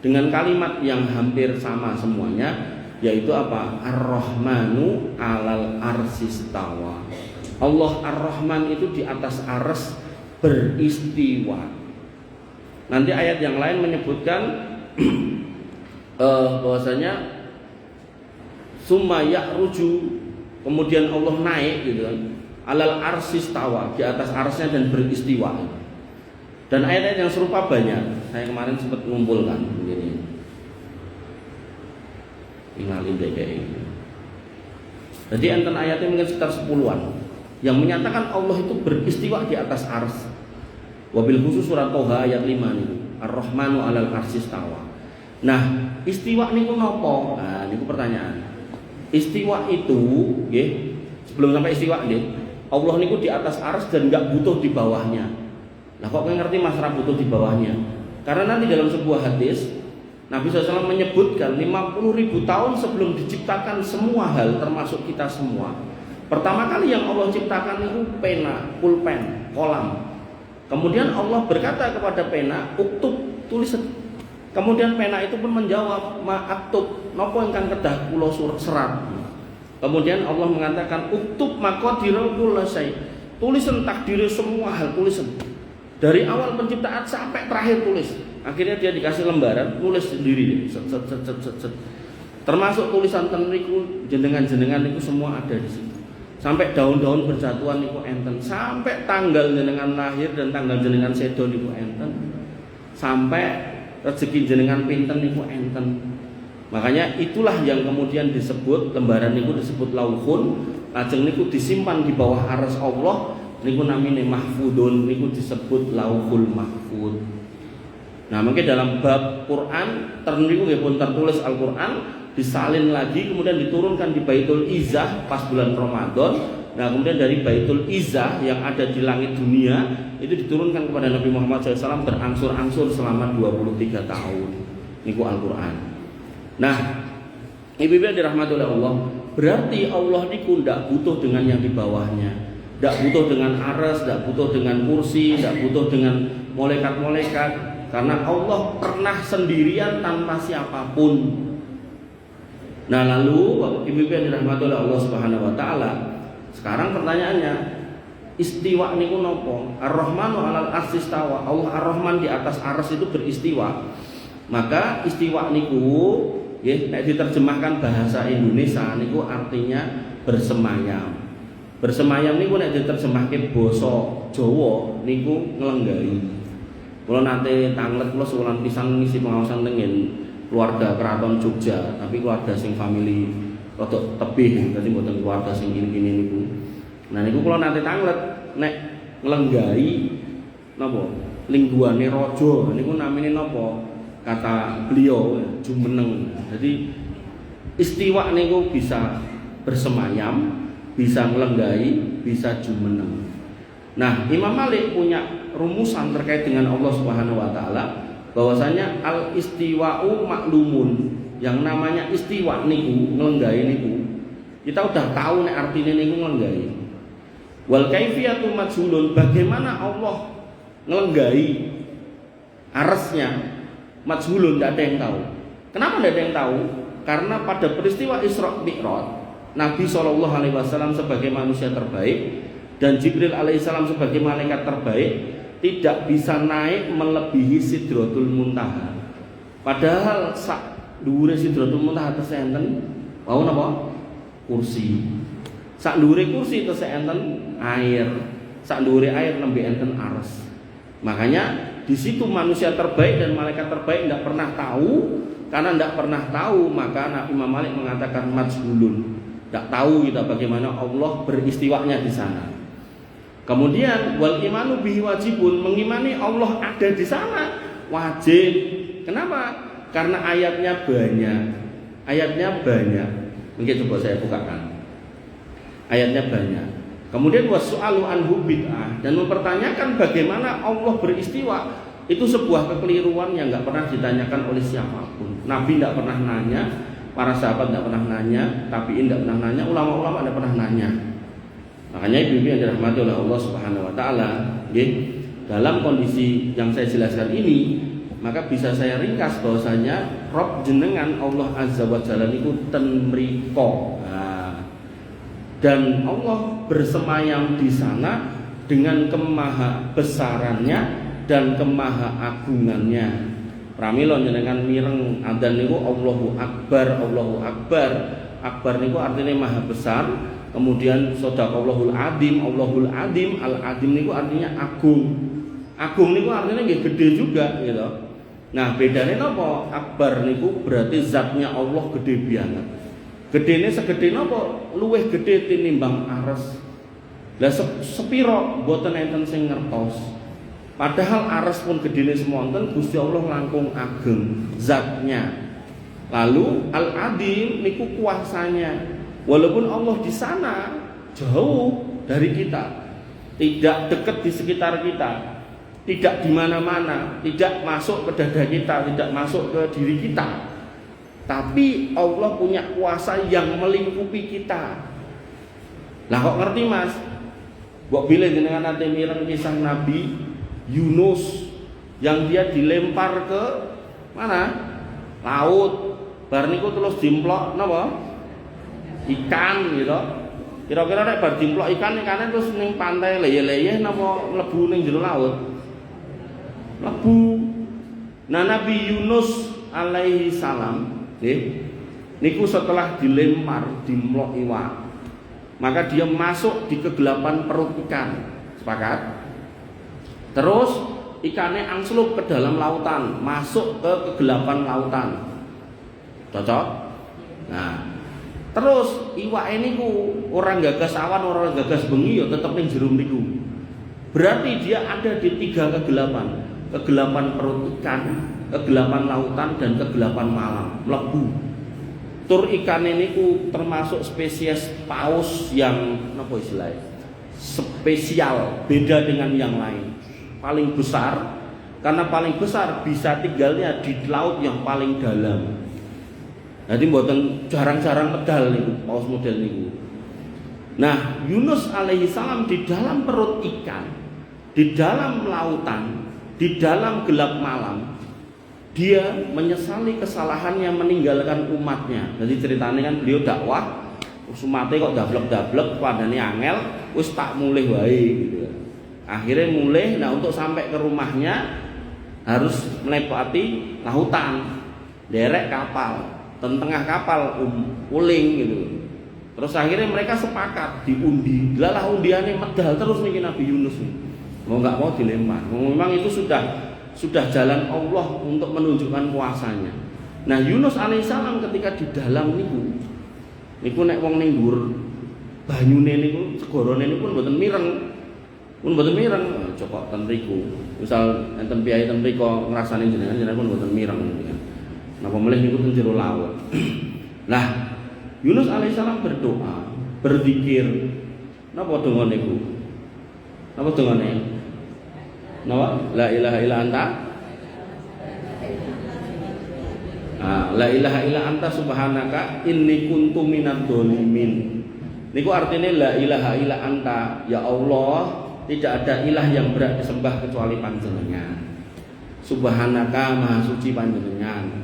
dengan kalimat yang hampir sama semuanya, yaitu apa? Ar-Rahmanu 'alal arsistawa. Allah Ar-Rahman itu di atas arsy beristiwa. Nanti ayat yang lain menyebutkan bahwasanya summa ya'ruju, kemudian Allah naik gitu kan, alal arsistawa, di atas arsy-nya dan beristiwa. Dan ayat-ayat yang serupa banyak. Saya kemarin sempat mengumpulkan begini. Ingalin kayak ini. Jadi enten ayatnya mungkin sekitar 10-an yang menyatakan Allah itu beristiwa di atas arsy. Wabil khusus surat Toha ayat 5 nih. Ar-Rahmanu 'alal arsistawa. Nah, istiwa niku napa? Nah, niku pertanyaan. Istiwa itu, nggih, sebelum sampai istiwa nggih. Allah niku di atas arsy dan nggak butuh di bawahnya. Nah kok ngerti Mas ra butuh di bawahnya? Karena nanti dalam sebuah hadis Nabi SAW menyebutkan 50.000 tahun sebelum diciptakan semua hal termasuk kita semua. Pertama kali yang Allah ciptakan itu pena, pulpen, kolam. Kemudian Allah berkata kepada pena, uktub, tulis. Kemudian pena itu pun menjawab, ma'aktub, nopo ingkang kedah kula serat. Kemudian Allah mengatakan, uktub maqadirul kullasyai. Tulisan takdir semua hal, tulisan. Dari awal penciptaan sampai terakhir tulis. Akhirnya dia dikasih lembaran, nulis sendiri. Set. Termasuk tulisan ten niku jenengan-jenengan niku semua ada di situ. Sampai daun-daun berjatuhan niku enten, sampai tanggal jenengan lahir dan tanggal jenengan sedo niku enten. Sampai rezeki jenengan pinten niku enten. Makanya itulah yang kemudian disebut lembaran niku disebut lauhun, lajeng niku disimpan di bawah arsy Allah. Niku namine mahfudun, niku disebut lauhul mahfud. Nah, mungkin dalam bab Quran terniku nggih pun tertulis Al-Qur'an, disalin lagi kemudian diturunkan di Baitul Izzah pas bulan Ramadan. Nah, kemudian dari Baitul Izzah yang ada di langit dunia itu diturunkan kepada Nabi Muhammad SAW berangsur-angsur selama 23 tahun. Niku Al-Qur'an. Nah, ibu-ibu yang dirahmati oleh Allah, berarti Allah niku ndak butuh dengan yang di bawahnya. Tidak butuh dengan arsy, tidak butuh dengan kursi, tidak butuh dengan malaikat-malaikat, karena Allah pernah sendirian tanpa siapapun. Nah lalu ibu-ibu yang dirahmati oleh Allah Subhanahu Wa Taala, sekarang pertanyaannya, istiwa niku nopo? Ar-Rahmanu 'alal 'arsy istawa. Allah Ar-Rahman di atas arsy itu beristiwa. Maka istiwa niku, ya, nek diterjemahkan bahasa Indonesia niku artinya bersemayam. Bersemayam niku nek diterjemahke basa Jawa niku nglenggahi. Kula nate tanglet kula sewulan pisan ngisi pengawasan tengen keluarga keraton Jogja, tapi keluarga sing family rada tebih, dadi mboten keluarga sing ini niku. Nah niku kula nate tanglet nek nglenggahi napa? Lingguane raja niku namine napa? Kata beliau jumeneng. Jadi istiwa niku bisa bersemayam, bisa melenggai, bisa jumeneng. Nah, Imam Malik punya rumusan terkait dengan Allah Subhanahu Wa Taala, bahwasanya al istiwa'u maklumun. Yang namanya istiwa niku ngelenggai niku, kita udah tahu nek artinya niku ngelenggai. Wal kaifiyatu majhulun, bagaimana Allah ngelenggai arsy-nya majhulun, tidak ada yang tahu. Kenapa tidak ada yang tahu? Karena pada peristiwa Isra Mi'raj Nabi SAW sebagai manusia terbaik dan Jibril alaihissalam sebagai malaikat terbaik tidak bisa naik melebihi Sidratul Muntaha. Padahal sak dhuwure Sidratul Muntaha tesih enten wau napa? Kursi. Sak dhuwure kursi tesih enten air. Sak dhuwure air nembe enten arsy. Makanya di situ manusia terbaik dan malaikat terbaik tidak pernah tahu. Karena tidak pernah tahu, maka Nabi Imam Malik mengatakan majhulun. Tidak tahu kita bagaimana Allah beristiwanya di sana. Kemudian wal imanu bihi wajibun, mengimani Allah ada di sana wajib. Kenapa? Karena ayatnya banyak. Ayatnya banyak. Mungkin coba saya bukakan. Ayatnya banyak. Kemudian wasu'alu anhu bid'ah, dan mempertanyakan bagaimana Allah beristiwa itu sebuah kekeliruan yang nggak pernah ditanyakan oleh siapapun. Nabi tidak pernah nanya. Para sahabat tidak pernah nanya, tabi'in tidak pernah nanya, ulama-ulama tidak pernah nanya. Makanya ibu-ibu yang dirahmati oleh Allah Subhanahu Wa Taala, dalam kondisi yang saya jelaskan ini, maka bisa saya ringkas bahwasanya Rob jenengan Allah Azza wa Jalla niku ten mriko. Dan Allah bersemayam di sana dengan kemaha besarannya dan kemaha agungannya. Pramila jenengan mireng adzan niku Allahu Akbar, Allahu Akbar. Akbar niku artinya maha besar. Kemudian Shadaqallahul Adzim, Allahul Adzim, Al Adzim niku artinya agung. Agung niku artinya nggih gede juga gitu. Nah, bedanya napa? Akbar niku berarti zatnya Allah gede banget. Gedene segede napa? Luwih gede tinimbang arsy. Lah sepiro mboten enten sing ngertos. Padahal arsy pun gedene semonten, Gusti Allah langkung ageng zatnya. Lalu Al-Adim niku kuasanya. Walaupun Allah di sana, jauh dari kita, tidak dekat di sekitar kita, tidak di mana-mana, tidak masuk ke dada kita, tidak masuk ke diri kita. Tapi Allah punya kuasa yang melingkupi kita. Lah kok ngerti Mas? Mbok bilih jenengan nate mireng kisah Nabi Yunus yang dia dilempar ke mana? Laut. Bar niku terus dimplok napa? Ikan gitu. Kira-kira nek bar dimplok ikan terus ning pantai leye-leye napa mlebu ning jero laut? Mlebu. Nah Nabi Yunus alaihi salam, niku setelah dilempar dimplok iwak, maka dia masuk di kegelapan perut ikan. Sepakat? Terus ikannya angslup ke dalam lautan, masuk ke kegelapan lautan. Cocok? Nah, terus iwak ini orang gagas awan, orang gagas bengi ya tetep ning jero niku. Berarti dia ada di 3 kegelapan. Kegelapan perut ikan, kegelapan lautan, dan kegelapan malam. Mlebu. Tur ikan ini termasuk spesies paus yang apa istilahnya? Spesial, beda dengan yang lain. Paling besar, karena paling besar bisa tinggalnya di laut yang paling dalam. Jadi mboten jarang-jarang medal niku paus model niku. Nah, Yunus alaihi salam di dalam perut ikan, di dalam lautan, di dalam gelap malam, dia menyesali kesalahannya meninggalkan umatnya. Jadi ceritanya kan beliau dakwah, umatnya kok dablek-dablek, padane angel, wis tak mulih wae gitu. Akhirnya mulih, nah untuk sampai ke rumahnya harus melewati lautan, derek kapal. Tengah kapal uling gitu. Terus akhirnya mereka sepakat diundi. Lah undiannya medal terus nih Nabi Yunus nih. Mau nggak mau dilempar. Memang itu sudah jalan Allah untuk menunjukkan kuasanya. Nah Yunus alaihissalam ketika di dalam niku nek wong ning dhuwur banyune niku segorone niku mboten mireng. Pun mboten mireng. Coba ten mriku. Misal enten piyai ten mriku ngrasani jenengan pun mboten mireng. Napa melih niku teng jero laut. Nah, Yunus alaihissalam berdoa, berzikir. Napa dongane niku? Napa dongane? Napa? La ilaha illa anta. La ilaha illa anta subhanaka inni kuntu minadz dzalimin. Niku artinya la ilaha illa anta, ya Allah, tidak ada ilah yang berhak disembah kecuali panjenengan. Subhanaka maha suci panjenengan.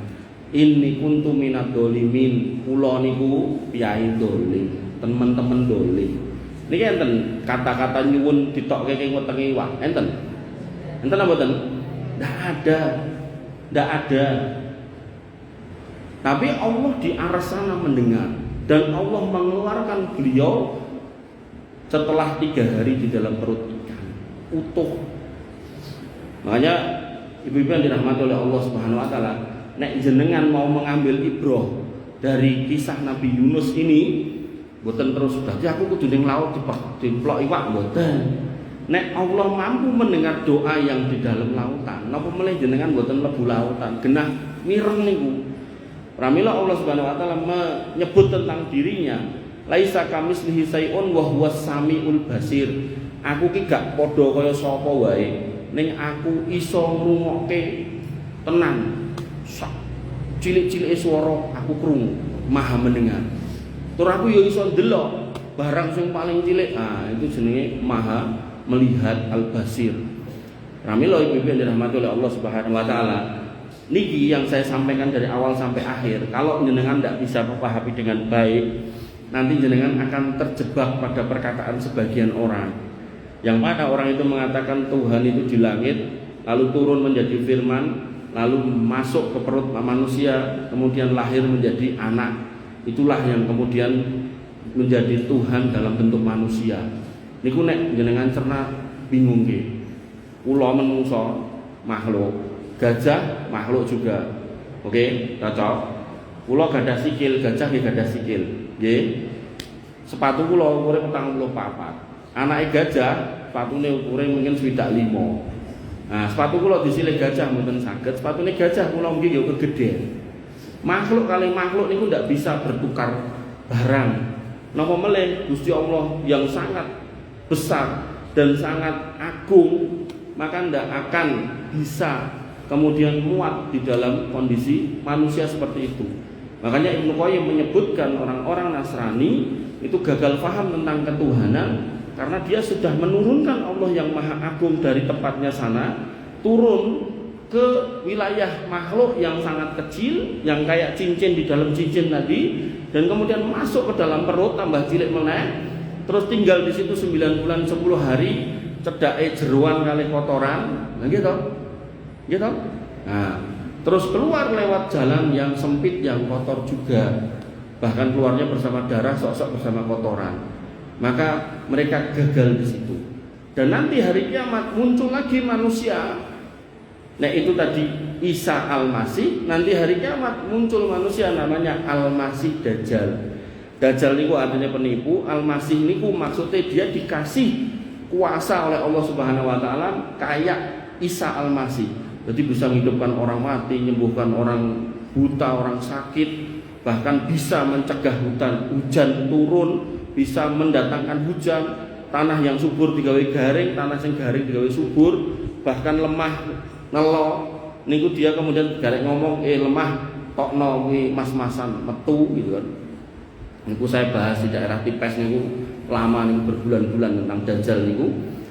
Inni kuntu minadz dzalimin, kula niku piyai dolim, teman-teman dolim. Niki enten kata-kata nyuwun ditokke ing wetenge iwak, enten. Enten apa mboten? Ndak ada. Tapi Allah di aras sana mendengar dan Allah mengeluarkan beliau setelah 3 hari di dalam perut ikan utuh. Makanya ibu-ibu yang dirahmati oleh Allah Subhanahu wa taala, nek jenengan mau mengambil ibrah dari kisah Nabi Yunus ini, mboten terus dadi aku kudu ning laut diplok iwak mboten. Nek Allah mampu mendengar doa yang di dalam lautan, napa meneh jenengan mboten mlebu lautan, genah mireng niku. Pramila Allah Subhanahu wa taala menyebut tentang dirinya, laisa kamitslihi syai'un wa huwas samiul basir. Aku ki gak padha kaya sapa wae, ning aku iso ngrungokke tenan. Cilik-cilike swara aku krungu, maha mendengar. Tur aku ya iso ndelok barang sing paling cilik. Itu jenenge maha melihat al-basir. Pramila ibu-ibu yang dirahmati oleh Allah Subhanahu wa taala, niki yang saya sampaikan dari awal sampai akhir. Kalau jenengan tidak bisa memahami dengan baik, nanti jenengan akan terjebak pada perkataan sebagian orang, yang mana orang itu mengatakan Tuhan itu di langit, lalu turun menjadi firman, lalu masuk ke perut manusia, kemudian lahir menjadi anak. Itulah yang kemudian menjadi Tuhan dalam bentuk manusia. Niku nek jenengan cerna bingung nggih. Kula menungso makhluk, gajah makhluk juga. Oke, cocok. Kula gadah sikil, gajah nggih gadah sikil. Nggih. Sepatu kula ukure 44. Anake gajah sepatune ukure mungkin 25. Nah, sepatu kula disilih gajah mboten saged. Sepatune gajah kula nggih ya kegedhen. Makhluk kali makhluk niku ndak bisa bertukar barang. Napa melih Gusti Allah yang sangat besar dan sangat agung, maka ndak akan bisa kemudian muat di dalam kondisi manusia seperti itu. Makanya Ibnu Qayyim menyebutkan orang-orang Nasrani itu gagal paham tentang ketuhanan karena dia sudah menurunkan Allah yang maha agung dari tempatnya sana, turun ke wilayah makhluk yang sangat kecil, yang kayak cincin di dalam cincin tadi, dan kemudian masuk ke dalam perut tambah cilik meneh, terus tinggal di situ 9 bulan 10 hari, cedake jeroan kali kotoran, nah gitu. Gitu. Nah, terus keluar lewat jalan yang sempit yang kotor juga. Bahkan keluarnya bersama darah, sok-sok bersama kotoran. Maka mereka gagal di situ. Dan nanti hari kiamat muncul lagi manusia. Nah, itu tadi Isa Al-Masih. Nanti hari kiamat muncul manusia namanya Al-Masih Dajjal. Dajjal niku artinya penipu, Al-Masih niku maksudnya dia dikasih kuasa oleh Allah Subhanahu wa taala kayak Isa Al-Masih. Jadi bisa menghidupkan orang mati, menyembuhkan orang buta, orang sakit, bahkan bisa mencegah hujan turun, bisa mendatangkan hujan, tanah yang subur digawe garing, tanah yang garing digawe subur, bahkan lemah nelo niku dia kemudian garek ngomong lemah tokno kuwi mas-masan metu gitu kan. Niku saya bahas di daerah Tipes niku lama niku berbulan-bulan tentang Dajjal niku.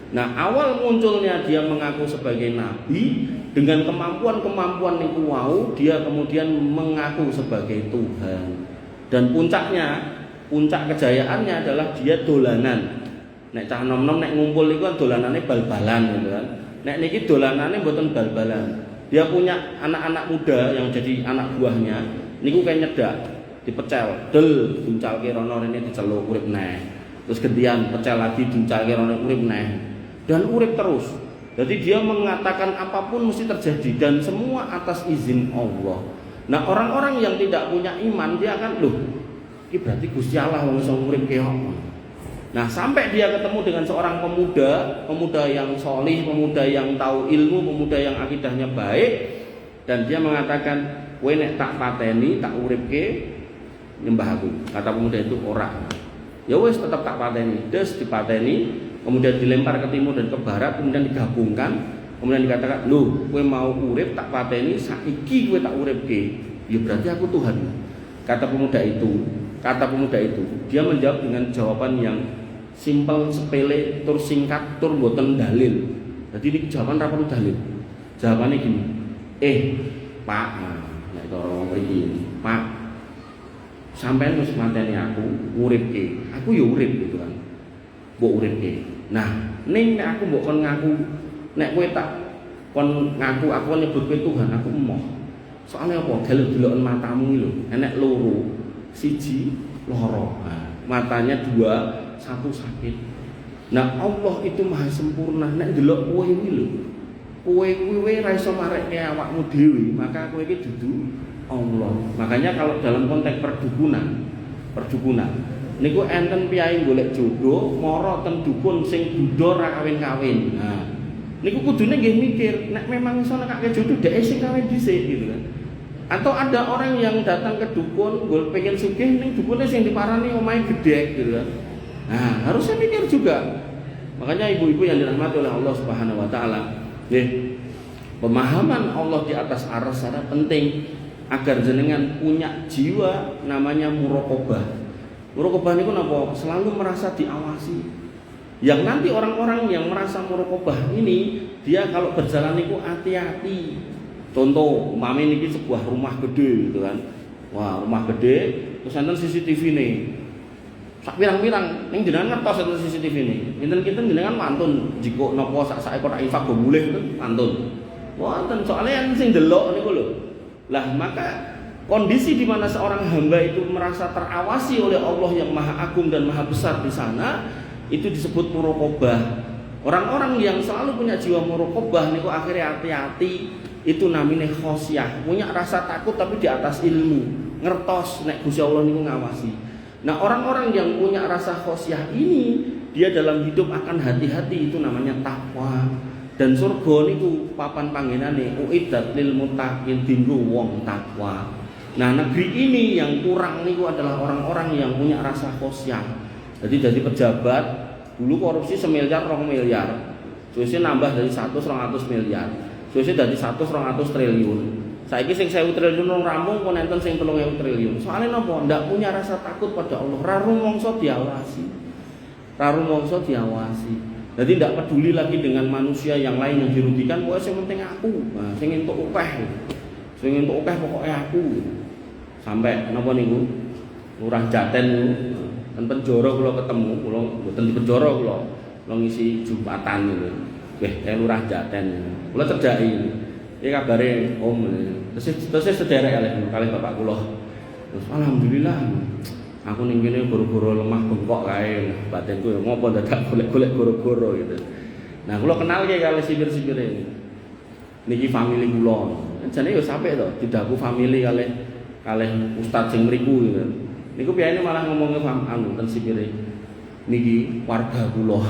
Nah, awal munculnya dia mengaku sebagai nabi dengan kemampuan-kemampuan niku wau, dia kemudian mengaku sebagai Tuhan. Dan puncak kejayaannya adalah dia dolanan. Nek cah nom-nom nek ngumpul niku kan dolanane bal-balan gitu kan. Nek niki dolanane mboten bal-balan. Dia punya anak-anak muda yang jadi anak buahnya. Niku kayak nyedak, dipecel, del duncalke rono rene diceluk urip neh. Terus gantian pecel lagi duncalke rono urip neh. Dan urip terus. Jadi dia mengatakan apapun mesti terjadi dan semua atas izin Allah. Nah, orang-orang yang tidak punya iman dia akan ini berarti Gusti Allah wong iso urip keok. Nah, sampai dia ketemu dengan seorang pemuda yang solih, pemuda yang tahu ilmu, pemuda yang akidahnya baik, dan dia mengatakan, "Kowe nek tak pateni, tak uripke nyembah aku." Kata pemuda itu, "Ora." Ya wis tetap tak pateni. Des dipateni, kemudian dilempar ke timur dan ke barat, kemudian digabungkan, kemudian dikatakan, kowe mau urip tak pateni, saiki kowe tak uripke. Ya berarti aku Tuhan. Kata pemuda itu, dia menjawab dengan jawaban yang simpel, sepele, tur singkat, tur mboten dalil. Jadi ini jawaban ra perlu dalil. Jawabannya gini, Pak, nek cara mriki, Pak, sampean wis mateni aku, uripke. Aku ya urip gitu kan. Mbok uripke. Nah, ning nek aku mbok kon ngaku, nek kowe tak kon ngaku aku nyebut kowe Tuhan, aku emoh. Soalnya apa? Delok-deloken matamu iki lho, enek loro. Siji loro. Nah, matanya dua, satu sakit. Nah, Allah itu maha sempurna. Nek delok kowe iki lho, kowe kuwi ra iso marekke awakmu dhewe, maka kowe iki dudu Allah. Makanya kalau dalam konteks perdukunan niku enten piyai golek jodoh, mara ten dukun sing budha ra kawin-kawin. Nah, niku kudune nggih mikir, nek memang iso nekake jodoh dhek sing kawin dhisik gitu kan. Atau ada orang yang datang ke dukun, gol pengen sugih ning dukune sing diparani omahe gedhe gitu kan. Nah, harusnya mikir juga. Makanya ibu-ibu yang dirahmati oleh Allah Subhanahu wa taala, nggih, pemahaman Allah di atas arsy sangat penting agar jenengan punya jiwa namanya muraqabah. Muraqabah niku napa? Selalu merasa diawasi. Yang nanti orang-orang yang merasa muraqabah ini, dia kalau berjalan niku hati-hati. Contoh, umpama niki sebuah rumah gede gitu kan. Wah, rumah gede, terus enten CCTV nih. Sak pirang-pirang ning jenengan ngertos enten CCTV nih. Kinten-kinten jenengan mantun jika napa sak ekor infak go mulih itu mantun. Wonten soalnya yang sing delok niku lho. Lah maka kondisi di mana seorang hamba itu merasa terawasi oleh Allah yang Maha Agung dan Maha Besar di sana, itu disebut muraqabah. Orang-orang yang selalu punya jiwa muraqabah niku akhirnya hati-hati, itu namanya khosyah, punya rasa takut tapi di atas ilmu, ngertos nek Gusti Allah niku ngawasi. Nah, orang-orang yang punya rasa khosyah ini, dia dalam hidup akan hati-hati, itu namanya takwa. Dan surga niku papan panggenane uiddat lil muttaqin dinggo wong takwa. Nah, negeri ini yang kurang niku adalah orang-orang yang punya rasa khosyah. Jadi pejabat dulu korupsi 1 miliar 2 miliar. Suwise nambah dari 100 200 miliar. Suwise dari 100 200 triliun. Saiki sing 1000 triliun wong rampung kon enten sing 3000 triliun. Soale napa? Ndak punya rasa takut pada Allah. Ra rumangsa diawasi. Jadi tidak peduli lagi dengan manusia yang lain yang dirugikan, pokoknya yang penting aku. Nah, sing entuk akeh pokoknya aku. Sampai napa niku? Lurah Jaten niku ten penjara kula ketemu, kula mboten di penjara kula ngisi Jumatan niku. Nggih, Lurah Jaten. Kula cedhaki. Iki kabare Om. Terus sederek kalih bapak kula. Terus alhamdulillah aku ning kene goro-goro lemah bengkok kae, batinku ya ngopo dadak golek-golek goro-goro gitu. Nah, kula kenal ki kali sipir-sipire ini. Niki famili kula. Jane ya sampe to, didaku famili kalih ustaz sing mriku gitu. Niku piyane malah ngomongke ten sipire. Niki warga kula.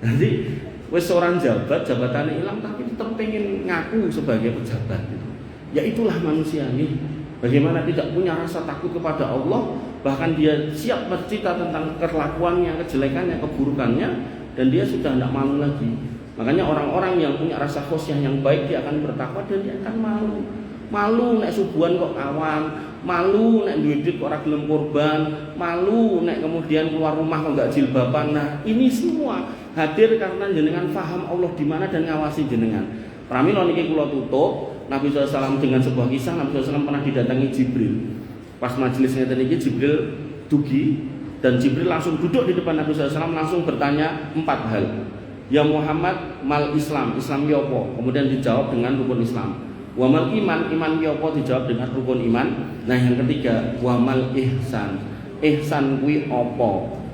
Nanti wis orang jabatannya hilang tapi tetap pengen ngaku sebagai pejabat gitu. Ya itulah manusia nih. Bagaimana tidak punya rasa takut kepada Allah, bahkan dia siap bercerita tentang kelakuannya, kejelekannya, keburukannya, dan dia sudah tidak malu lagi. Makanya orang-orang yang punya rasa khosyah yang baik, dia akan bertakwa dan dia akan malu. Malu nek subuhan kok kawan, malu nek duit kok ora gelem korban, malu nek kemudian keluar rumah kok enggak jilbaban. Nah, ini semua hadir karena jenengan paham Allah di mana dan ngawasi jenengan. Pramila niki kula tutup. Nabi SAW dengan sebuah kisah, Nabi SAW pernah didatangi Jibril. Pas majelisnya tadi Jibril dugi dan Jibril langsung duduk di depan Nabi SAW langsung bertanya 4 hal. Ya Muhammad, mal Islam, Islam ki apa? Kemudian dijawab dengan rukun Islam. Wa mal iman, iman ki apa? Dijawab dengan rukun iman. Nah, yang ketiga, wa mal ihsan. Ihsan kuwi apa?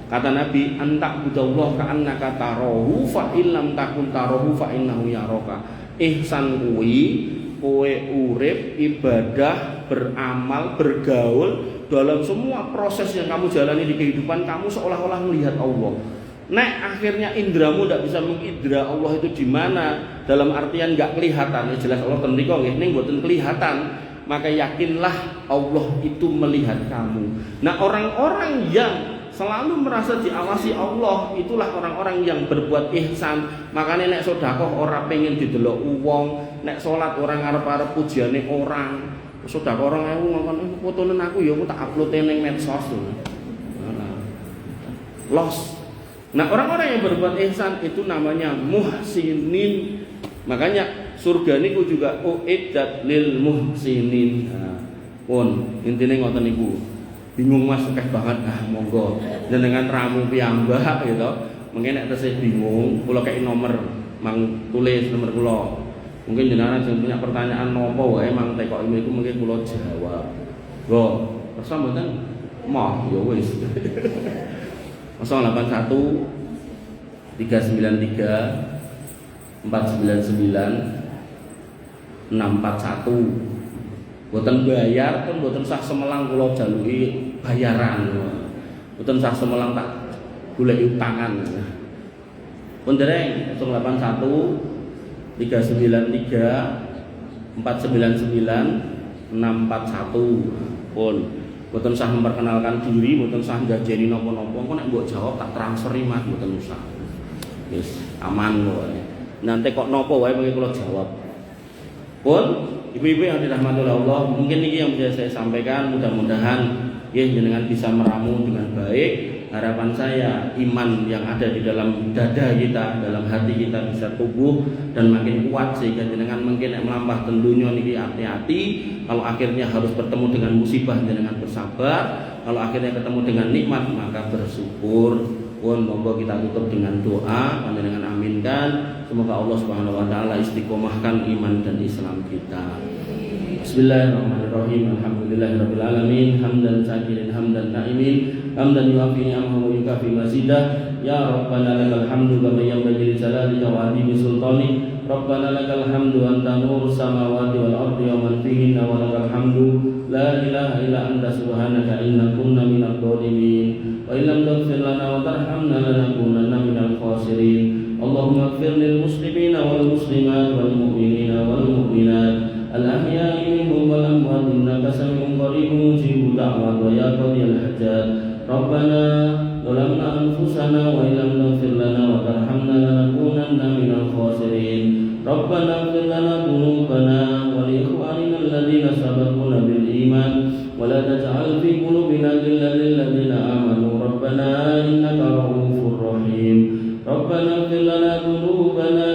Kata Nabi, antak budallah ka'annaka tarahu fa illam takun tarahu fa innahu yaraka. Ihsan kuwi kowe urip, ibadah, beramal, bergaul dalam semua proses yang kamu jalani di kehidupan kamu seolah-olah melihat Allah. Nek akhirnya indramu tidak bisa mengindra Allah itu di mana, dalam artian nggak kelihatan, ya jelas Allah ten mriko nggih ning mboten kelihatan, maka yakinlah Allah itu melihat kamu. Nah, orang-orang yang selalu merasa diawasi Allah, itulah orang-orang yang berbuat ihsan. Makanya nek sedekah ora pengen didelok wong, nek salat orang arep-arep pujiane orang. Sedekah orang ngomong fotone aku ya aku tak upload ning medsos. Los. Nah, orang-orang yang berbuat ihsan itu namanya muhsinin. Makanya surga niku juga uiddat lil muhsinin. Nah, pun intine ngoten niku. Bingung Mas akeh banget, monggo jenengan ramu piyambak gitu. Mungkin nek tesih bingung, kula kei nomor, mang tulis nomor kula. Mungkin jenengan sing punya pertanyaan nopo wae mang tekok iku mungkin kula jawab. Lho, kersa mboten? Mah ya wis. 081 393 499 641. Boten bayar kan boten sah semelang kula jaluki bayaran. Boten sah semelang tak goleki utangan. Pun dereng 081 393 499 641. Pun boten sah memperkenalkan diri, boten sah njajeni napa-napa. Engko nek mbok jawab tak transferi Mas, boten usah. Wis aman wae. Nanti kok napa wae mengki kula jawab. Pun ibu-ibu yang dirahmati oleh Allah, mungkin ini yang bisa saya sampaikan. Mudah-mudahan ya jenengan bisa meramu dengan baik. Harapan saya iman yang ada di dalam dada kita, dalam hati kita bisa tumbuh dan makin kuat sehingga jenengan mungkin melampah tentunya niki hati-hati. Kalau akhirnya harus bertemu dengan musibah jenengan bersabar. Kalau akhirnya ketemu dengan nikmat maka bersyukur. Pun monggo kita tutup dengan doa, panjenengan aminkan. Semoga Allah Subhanahu wa taala istiqomahkan iman dan Islam kita. Bismillahirrahmanirrahim. Alhamdulillahirabbil alamin. Hamdan syakirin hamdan na'imin. Hamdan yuafi ni'amahu wa yukafi mazidah. Ya Rabbana lakal hamdu kama yanbaghi li jalalika wa 'azimi sultanik. Rabbana lakal hamdu anta nurus samawati wal ardi wa man fihinna wa lakal hamdu la ilaha illa anta subhanaka inna kunna minadh dhalimin. Wa illam taghfir lana wa tarhamna lanakunanna minal khasirin. Allahumma ighfir lil muslimina wal muslimat wal mu'minina wal mu'minat al ahya'i minhum wal amwat innaka sami'un قريب مجيب دعوة يا قاضي الحاجات ربنا ظلمنا أنفسنا وإن لم تغفر لنا وترحمنا لنكونن من الخاسرين ربنا اغفر لنا ذنوبنا ولإخواننا الذين سبقونا بالإيمان ولا تجعل في قلوبنا غلا للذين آمنوا ربنا إنك رؤوف رحيم ربنا اغفر لنا ذنوبنا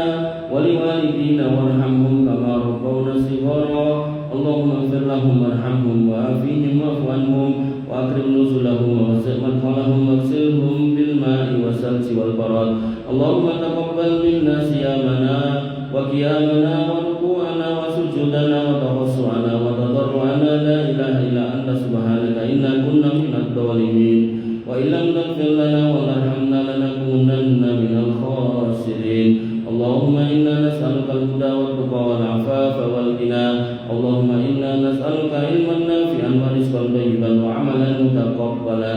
ولوالدينا وارحمهم كما ربونا صغارا اللهم اغفر لهم وارحمهم وعافهم واعف عنهم وأكرم نزلهم ووسع مدخلهم واغسلهم بالماء والثلج والبرد اللهم تقبل منا صيامنا وقيامنا وركوعنا وسجودنا وتوسعنا وتضرعنا لا إله إلا أنت سبحانك إنا كنا من الظالمين وإن لم تغفر لنا وترحمنا لنكونن من الخاسرين اللهم إنا نسألك الهدى والتقى والعفاف والغنى اللهم إنا نسألك علما نافعا ورزقا طيبا وعملا متقبلا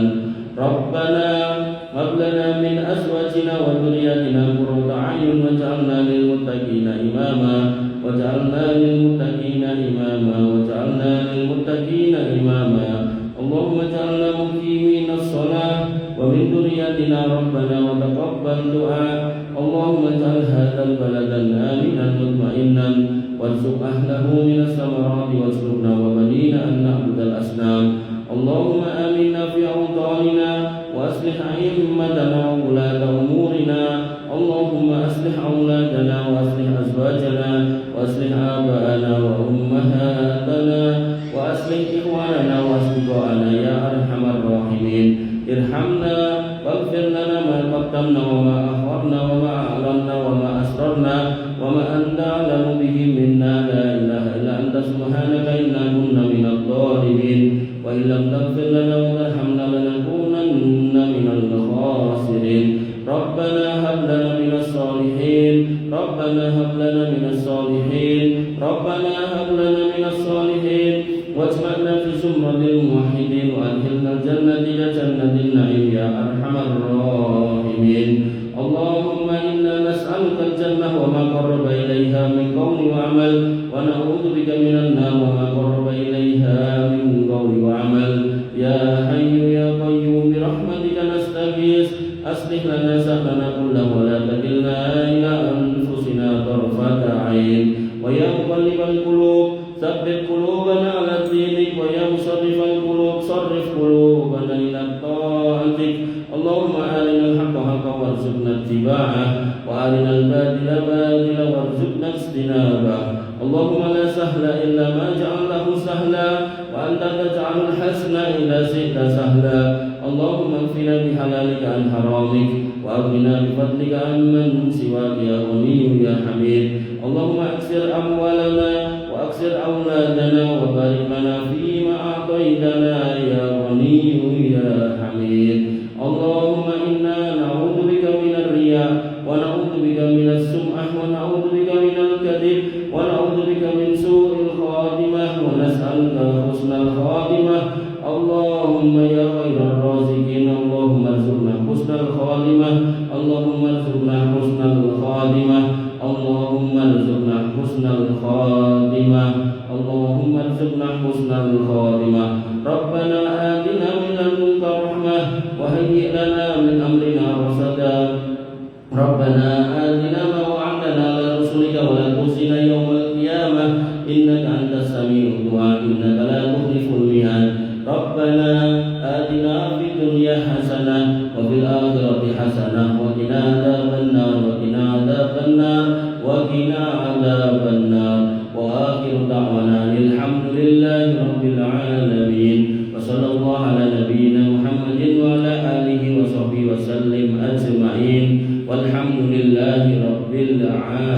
ربنا هب لنا من أزواجنا وذرياتنا قرة أعين واجعلنا للمتقين إماما واجعلنا للمتقين إماما واجعلنا للمتقين إماما اللهم اجعلنا مقيمين الصلاة ومن ذريتنا ربنا وتقبل دعاء اللهم اجعل هذا البلد آمنا مطمئنا وارزق أهله من الثمرات وارزقنا وبنينا أن نعبد الأصنام اللهم آمنا في أوطاننا وأصلح أئمتنا وولاة أمورنا اللهم أصلح أولادنا وأصلح أزواجنا وأصلح آباءنا وأمهاتنا وأصلح إخواننا وأصدقاءنا يا أرحم الراحمين ارحمنا واغفر لنا ما قدمنا وما أخرنا وما أعلنا وما أسررنا وما أنت أعلم به منا لا إله إلا أنت سبحانك إنا كنا من الظالمين وإن لم تغفر لنا وترحمنا لنكونن من الخاسرين ربنا هب لنا من الصالحين ربنا هب لنا من الصالحين ربنا هب لنا من الصالحين واجمعنا في زمرة الموحدين وأدخلنا الجنة جنة النعيم يا أرحم الراحمين اللهم إنا نسألك الجنة وما قرب إليها من قول وعمل ونعوذ بك من النار وما قرب إليها من قول وعمل يا حي يا قيوم برحمتك نستغيث أصلح لنا شأننا كله ولا تكلنا إلى أنفسنا طرفة عين ويا مقلب القلوب ثبت قلوبنا على دينك ويا مصرف القلوب صرف قلوبنا إلى طاعتك اللهم أرنا الحق حقا وارزقنا اتباعه وأرنا الباطل باطلا وارزقنا اجتنابه اللهم لا سهل إلا ما جعله سهلا وأنت تجعل الحسن إذا شئت سهلا اللهم اكفنا بحلالك عن حرامك وأغننا بفضلك عمن سواك يا غني يا حميد اللهم أكثر أموالنا وأكثر أولادنا وبارك لنا فيما أعطيتنا يا غني يا حميد اللهم إنا نعوذ بك من الرياء ونعوذ بك من السمعة ونعوذ بك من الكذب ونعوذ بك من سوء الخاتمة ونسألك حسن الخاتمة اللهم يا خير الرازقين اللهم ارزقنا حسن الخاتمة اللهم ارزقنا حسن الخاتمة اللهم ارزقنا حسن الخاتمة اللهم ارزقنا حسن الخاتمة ربنا آتنا من لدنك رحمة وهيئ لنا من أمرنا رشدا ربنا آتنا ما وعدتنا على رسلك ولا تخزنا يوم القيامة إنك أنت السميع الدعاء إنك لا تخلف الميعاد ربنا آتنا في الدنيا حسنة وفي الآخرة حسنة وقنا عذاب النار وقنا عذاب النار وقنا عذاب النار وآخر دعوانا الحمد لله رب العالمين وصلى الله على نبينا محمد وعلى آله وصحبه وسلم أجمعين والحمد لله رب العالمين.